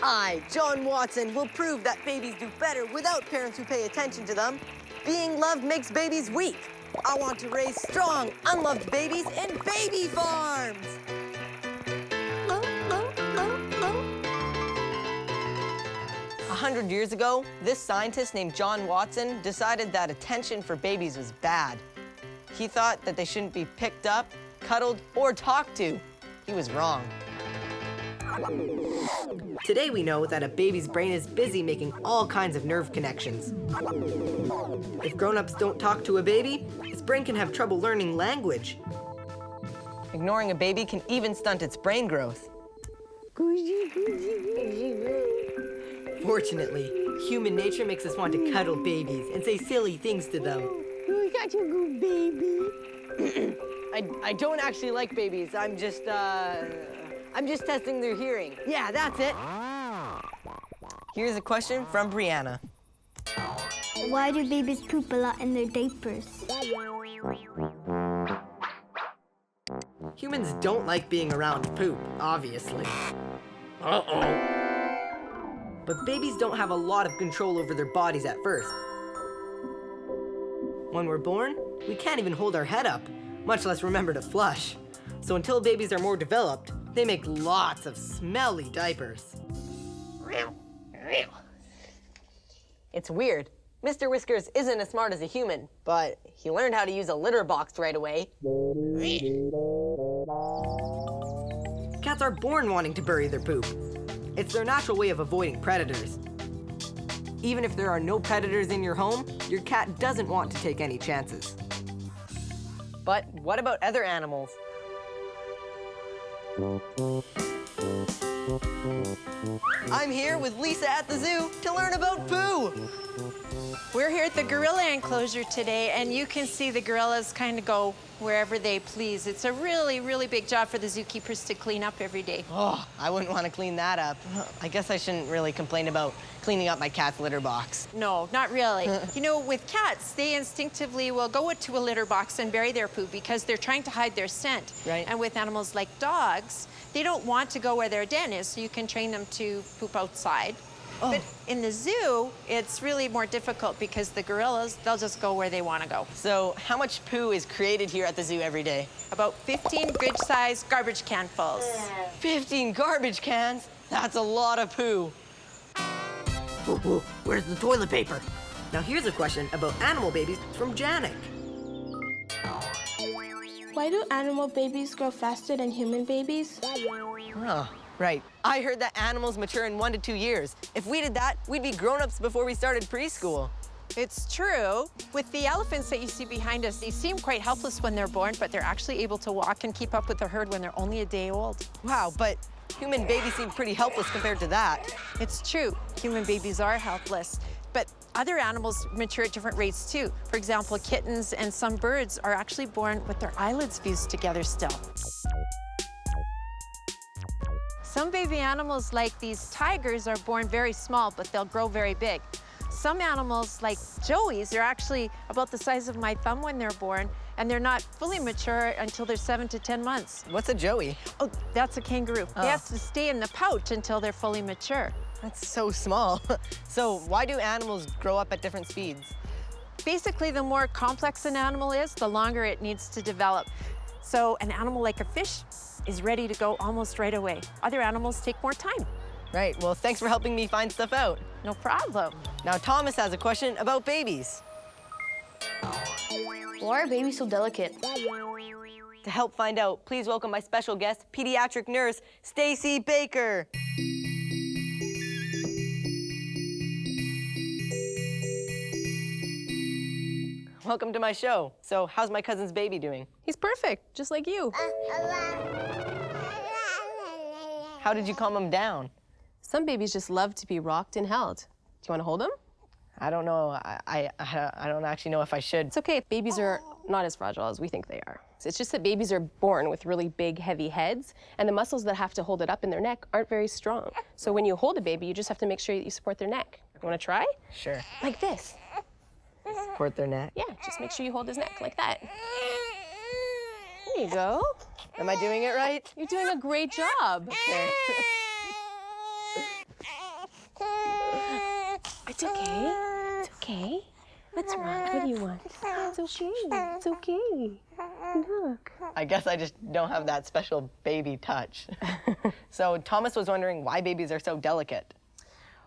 I, John Watson, will prove that babies do better without parents who pay attention to them. Being loved makes babies weak. I want to raise strong, unloved babies in baby farms! 100 years ago, this scientist named John Watson decided that attention for babies was bad. He thought that they shouldn't be picked up, cuddled, or talked to. He was wrong. Today we know that a baby's brain is busy making all kinds of nerve connections. If grown-ups don't talk to a baby, its brain can have trouble learning language. Ignoring a baby can even stunt its brain growth. Fortunately, human nature makes us want to cuddle babies and say silly things to them. Such a good baby. I don't actually like babies. I'm just testing their hearing. Yeah, that's it. Here's a question from Brianna. Why do babies poop a lot in their diapers? Humans don't like being around poop, obviously. Uh-oh. But babies don't have a lot of control over their bodies at first. When we're born, we can't even hold our head up, much less remember to flush. So until babies are more developed, they make lots of smelly diapers. It's weird. Mr. Whiskers isn't as smart as a human, but he learned how to use a litter box right away. Cats are born wanting to bury their poop. It's their natural way of avoiding predators. Even if there are no predators in your home, your cat doesn't want to take any chances. But what about other animals? I'm here with Lisa at the zoo to learn about poo. We're here at the gorilla enclosure today, and you can see the gorillas kind of go wherever they please. It's a really, really big job for the zookeepers to clean up every day. Oh, I wouldn't want to clean that up. I guess I shouldn't really complain about cleaning up my cat's litter box. No, not really. You know, with cats, they instinctively will go to a litter box and bury their poo because they're trying to hide their scent. Right. And with animals like dogs, they don't want to go where their den is, so you can train them to poop outside. Oh. But in the zoo, it's really more difficult because the gorillas, they'll just go where they want to go. So how much poo is created here at the zoo every day? About 15 good-sized garbage can fulls. 15 garbage cans? That's a lot of poo. Whoa, where's the toilet paper? Now here's a question about animal babies from Janik. Why do animal babies grow faster than human babies? Oh, right. I heard that animals mature in 1 to 2 years. If we did that, we'd be grown-ups before we started preschool. It's true. With the elephants that you see behind us, they seem quite helpless when they're born, but they're actually able to walk and keep up with the herd when they're only a day old. Wow, but human babies seem pretty helpless compared to that. It's true. Human babies are helpless. But other animals mature at different rates, too. For example, kittens and some birds are actually born with their eyelids fused together still. Some baby animals, like these tigers, are born very small, but they'll grow very big. Some animals, like joeys, are actually about the size of my thumb when they're born, and they're not fully mature until they're 7 to 10 months. What's a joey? Oh, that's a kangaroo. Oh. They have to stay in the pouch until they're fully mature. That's so small. So why do animals grow up at different speeds? Basically, the more complex an animal is, the longer it needs to develop. So an animal like a fish is ready to go almost right away. Other animals take more time. Right, well, thanks for helping me find stuff out. No problem. Now Thomas has a question about babies. Why are babies so delicate? To help find out, please welcome my special guest, pediatric nurse, Stacy Baker. Welcome to my show. So, how's my cousin's baby doing? He's perfect, just like you. How did you calm him down? Some babies just love to be rocked and held. Do you want to hold him? I don't know. I don't actually know if I should. It's okay. Babies are not as fragile as we think they are. It's just that babies are born with really big, heavy heads, and the muscles that have to hold it up in their neck aren't very strong. So when you hold a baby, you just have to make sure that you support their neck. You want to try? Sure. Like this. Support their neck? Yeah, just make sure you hold his neck like that. There you go. Am I doing it right? You're doing a great job. Okay. It's okay. It's okay. What's wrong? What do you want? It's okay. It's okay. Look. I guess I just don't have that special baby touch. So Thomas was wondering why babies are so delicate.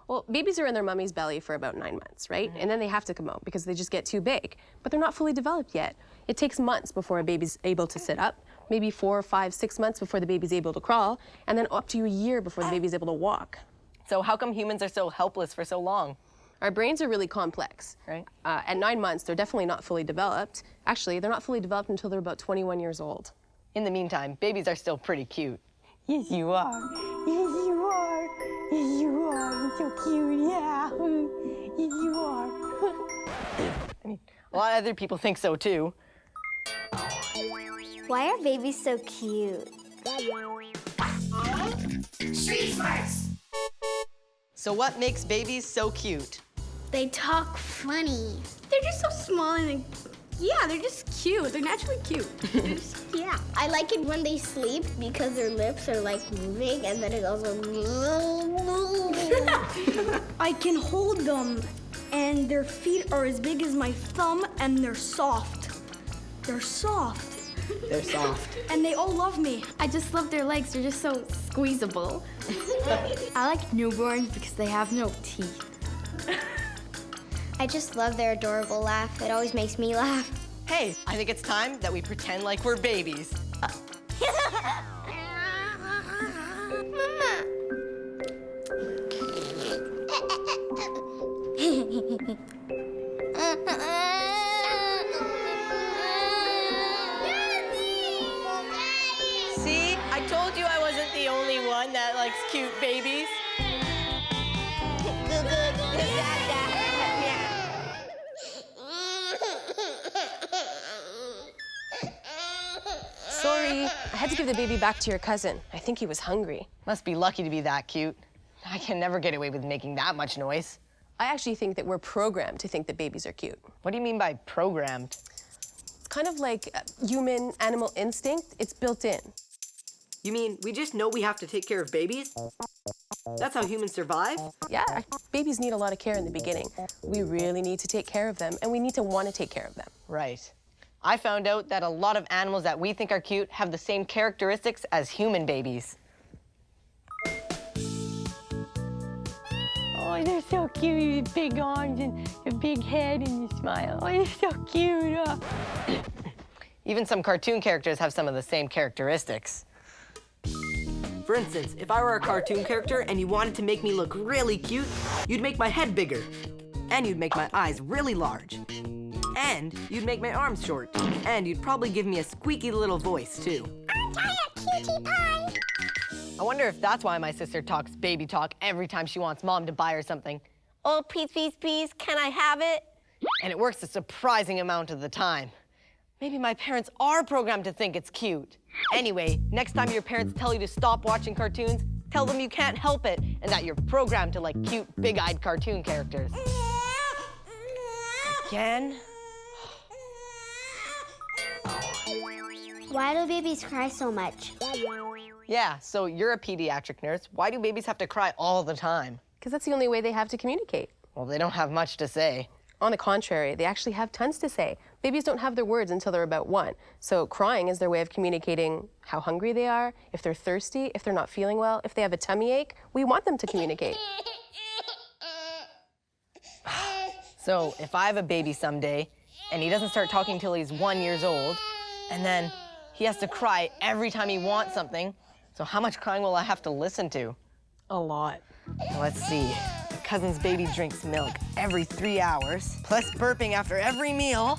Well, babies are in their mummy's belly for about 9 months, right? And then they have to come out because they just get too big. But they're not fully developed yet. It takes months before a baby's able to sit up, maybe 4, 5, 6 months before the baby's able to crawl, and then up to a year before the baby's able to walk. So how come humans are so helpless for so long? Our brains are really complex. Right. At 9 months, they're definitely not fully developed. Actually, they're not fully developed until they're about 21 years old. In the meantime, babies are still pretty cute. Yes, you are. Yes, you are. Yes, you are. You're so cute, yeah. Yes, you are. I mean, a lot of other people think so too. Why are babies so cute? Street smarts. So what makes babies so cute? They talk funny. They're just so small and they're just cute. They're naturally cute. Yeah. I like it when they sleep because their lips are like moving and then it goes. I can hold them And their feet are as big as my thumb, and they're soft. They're soft. They're soft. And they all love me. I just love their legs. They're just so squeezable. I like newborns because they have no teeth. I just love their adorable laugh. It always makes me laugh. Hey, I think it's time that we pretend like we're babies. See, I told you I wasn't the only one that likes cute babies. Sorry, I had to give the baby back to your cousin. I think he was hungry. Must be lucky to be that cute. I can never get away with making that much noise. I actually think that we're programmed to think that babies are cute. What do you mean by programmed? It's kind of like human animal instinct. It's built in. You mean we just know we have to take care of babies? That's how humans survive? Yeah, babies need a lot of care in the beginning. We really need to take care of them, and we need to want to take care of them. Right. I found out that a lot of animals that we think are cute have the same characteristics as human babies. Oh, they're so cute. Big arms and a big head and you smile. Oh, they're so cute. Oh. Even some cartoon characters have some of the same characteristics. For instance, if I were a cartoon character and you wanted to make me look really cute, you'd make my head bigger. And you'd make my eyes really large. And you'd make my arms short. And you'd probably give me a squeaky little voice, too. Aren't I a cutie pie? I wonder if that's why my sister talks baby talk every time she wants mom to buy her something. Oh, please, please, please, can I have it? And it works a surprising amount of the time. Maybe my parents are programmed to think it's cute. Anyway, next time your parents tell you to stop watching cartoons, tell them you can't help it and that you're programmed to like cute, big-eyed cartoon characters. Again? Why do babies cry so much? Yeah, so you're a pediatric nurse. Why do babies have to cry all the time? Because that's the only way they have to communicate. Well, they don't have much to say. On the contrary, they actually have tons to say. Babies don't have their words until they're about 1. So crying is their way of communicating how hungry they are, if they're thirsty, if they're not feeling well, if they have a tummy ache. We want them to communicate. So if I have a baby someday and he doesn't start talking till he's 1 year old, and then he has to cry every time he wants something, so how much crying will I have to listen to? A lot. Let's see. My cousin's baby drinks milk every 3 hours, plus burping after every meal.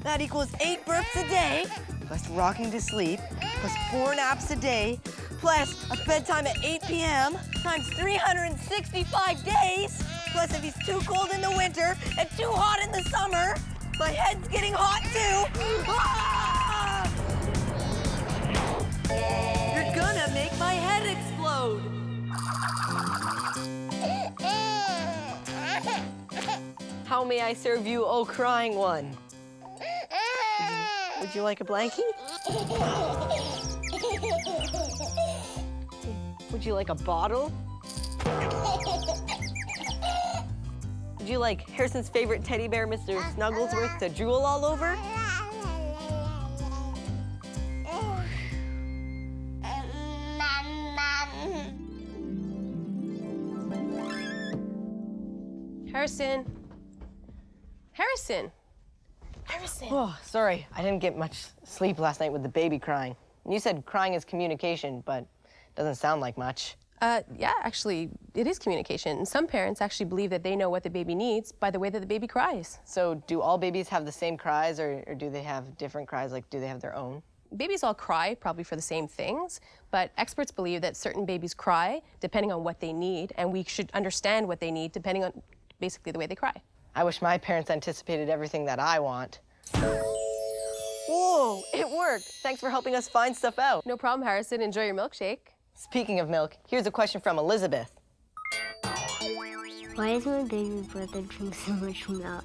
That equals 8 burps a day, plus rocking to sleep, plus 4 naps a day, plus a bedtime at 8 p.m., times 365 days, plus if he's too cold in the winter and too hot in the summer, my head's getting hot too. Ah! You're gonna make my head explode! How may I serve you, oh crying one? Would you like a blankie? Would you like a bottle? Would you like Harrison's favorite teddy bear, Mr. Snugglesworth, to drool all over? Harrison. Harrison. Harrison. Oh, sorry. I didn't get much sleep last night with the baby crying. You said crying is communication, but it doesn't sound like much. Yeah, actually, it is communication. And some parents actually believe that they know what the baby needs by the way that the baby cries. So do all babies have the same cries, or do they have different cries? Like, do they have their own? Babies all cry probably for the same things, but experts believe that certain babies cry depending on what they need, and we should understand what they need depending on basically the way they cry. I wish my parents anticipated everything that I want. Whoa, it worked. Thanks for helping us find stuff out. No problem, Harrison. Enjoy your milkshake. Speaking of milk, here's a question from Elizabeth. Why does my baby brother drink so much milk?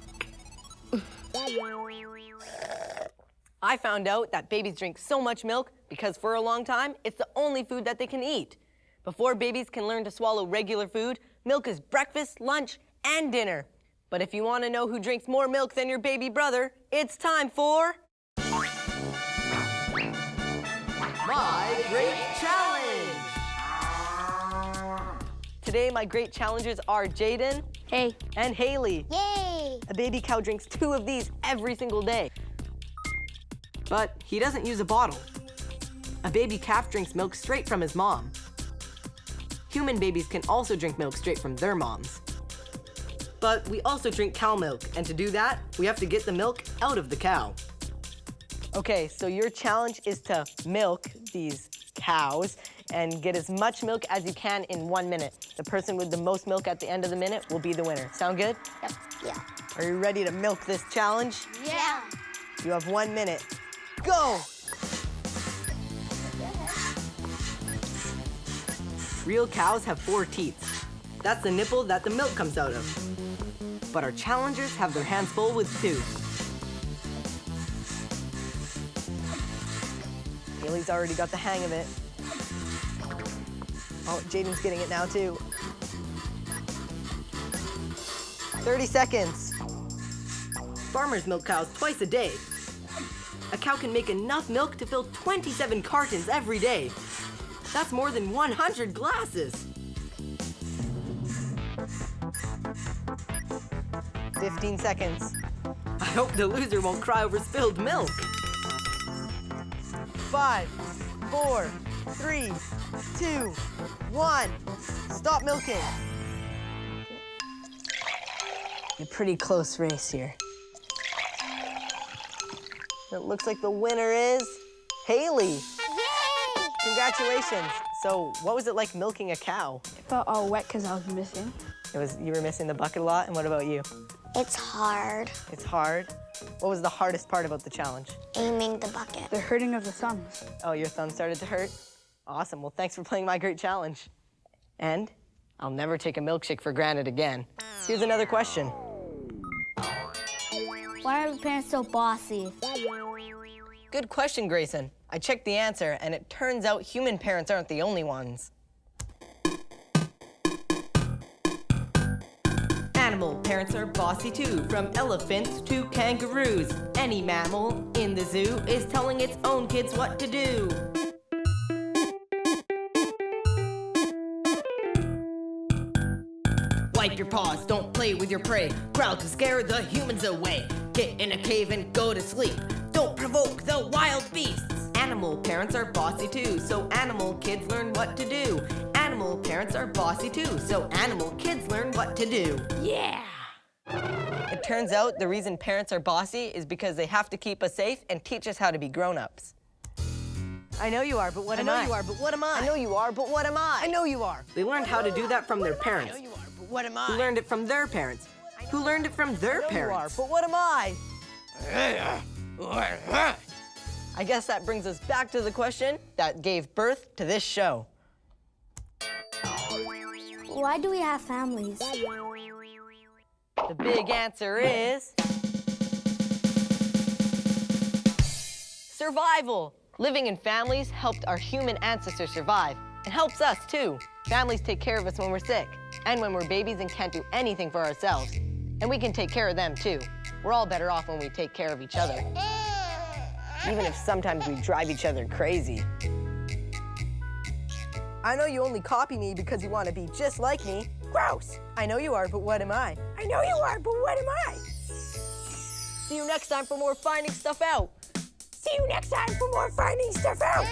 I found out that babies drink so much milk because for a long time, it's the only food that they can eat. Before babies can learn to swallow regular food, milk is breakfast, lunch, and dinner. But if you want to know who drinks more milk than your baby brother, it's time for... My Great Challenge! Today, my great challengers are Jaden. Hey. And Haley. Yay! A baby cow drinks 2 of these every single day. But he doesn't use a bottle. A baby calf drinks milk straight from his mom. Human babies can also drink milk straight from their moms. But we also drink cow milk, and to do that, we have to get the milk out of the cow. Okay, so your challenge is to milk these cows and get as much milk as you can in 1 minute. The person with the most milk at the end of the minute will be the winner. Sound good? Yep. Yeah. Are you ready to milk this challenge? Yeah. You have 1 minute. Go! Real cows have 4 teeth. That's the nipple that the milk comes out of. But our challengers have their hands full with 2. Haley's already got the hang of it. Oh, Jaden's getting it now too. 30 seconds. Farmers milk cows twice a day. A cow can make enough milk to fill 27 cartons every day. That's more than 100 glasses. 15 seconds. I hope the loser won't cry over spilled milk. 5, 4, 3, 2, 1. Stop milking. A pretty close race here. It looks like the winner is Haley. Yay! Congratulations. So, what was it like milking a cow? It felt all wet because I was missing. You were missing the bucket a lot, and what about you? It's hard. It's hard. What was the hardest part about the challenge? Aiming the bucket. The hurting of the thumbs. Oh, your thumb started to hurt? Awesome. Well, thanks for playing My Great Challenge. And I'll never take a milkshake for granted again. Here's another question. Why are parents so bossy? Good question, Grayson. I checked the answer, and it turns out human parents aren't the only ones. Animal parents are bossy too, from elephants to kangaroos. Any mammal in the zoo is telling its own kids what to do. Wipe your paws, don't play with your prey. Growl to scare the humans away. Get in a cave and go to sleep. Don't provoke the wild beasts. Animal parents are bossy too, so animal kids learn what to do. Animal parents are bossy too, so animal kids learn what to do. Yeah! It turns out the reason parents are bossy is because they have to keep us safe and teach us how to be grown-ups. I know you are, but what am I? I know you are, but what am I? I know you are, but what am I? I know you are. They learned how to do that from their parents. I know you are, but what am I? Who learned it from their parents? Who learned it from their parents? I know you are, but what am I? I guess that brings us back to the question that gave birth to this show. Why do we have families? The big answer is... survival. Living in families helped our human ancestors survive, and helps us too. Families take care of us when we're sick, and when we're babies and can't do anything for ourselves. And we can take care of them too. We're all better off when we take care of each other. Even if sometimes we drive each other crazy. I know you only copy me because you want to be just like me. Gross! I know you are, but what am I? I know you are, but what am I? See you next time for more Finding Stuff Out. See you next time for more Finding Stuff Out.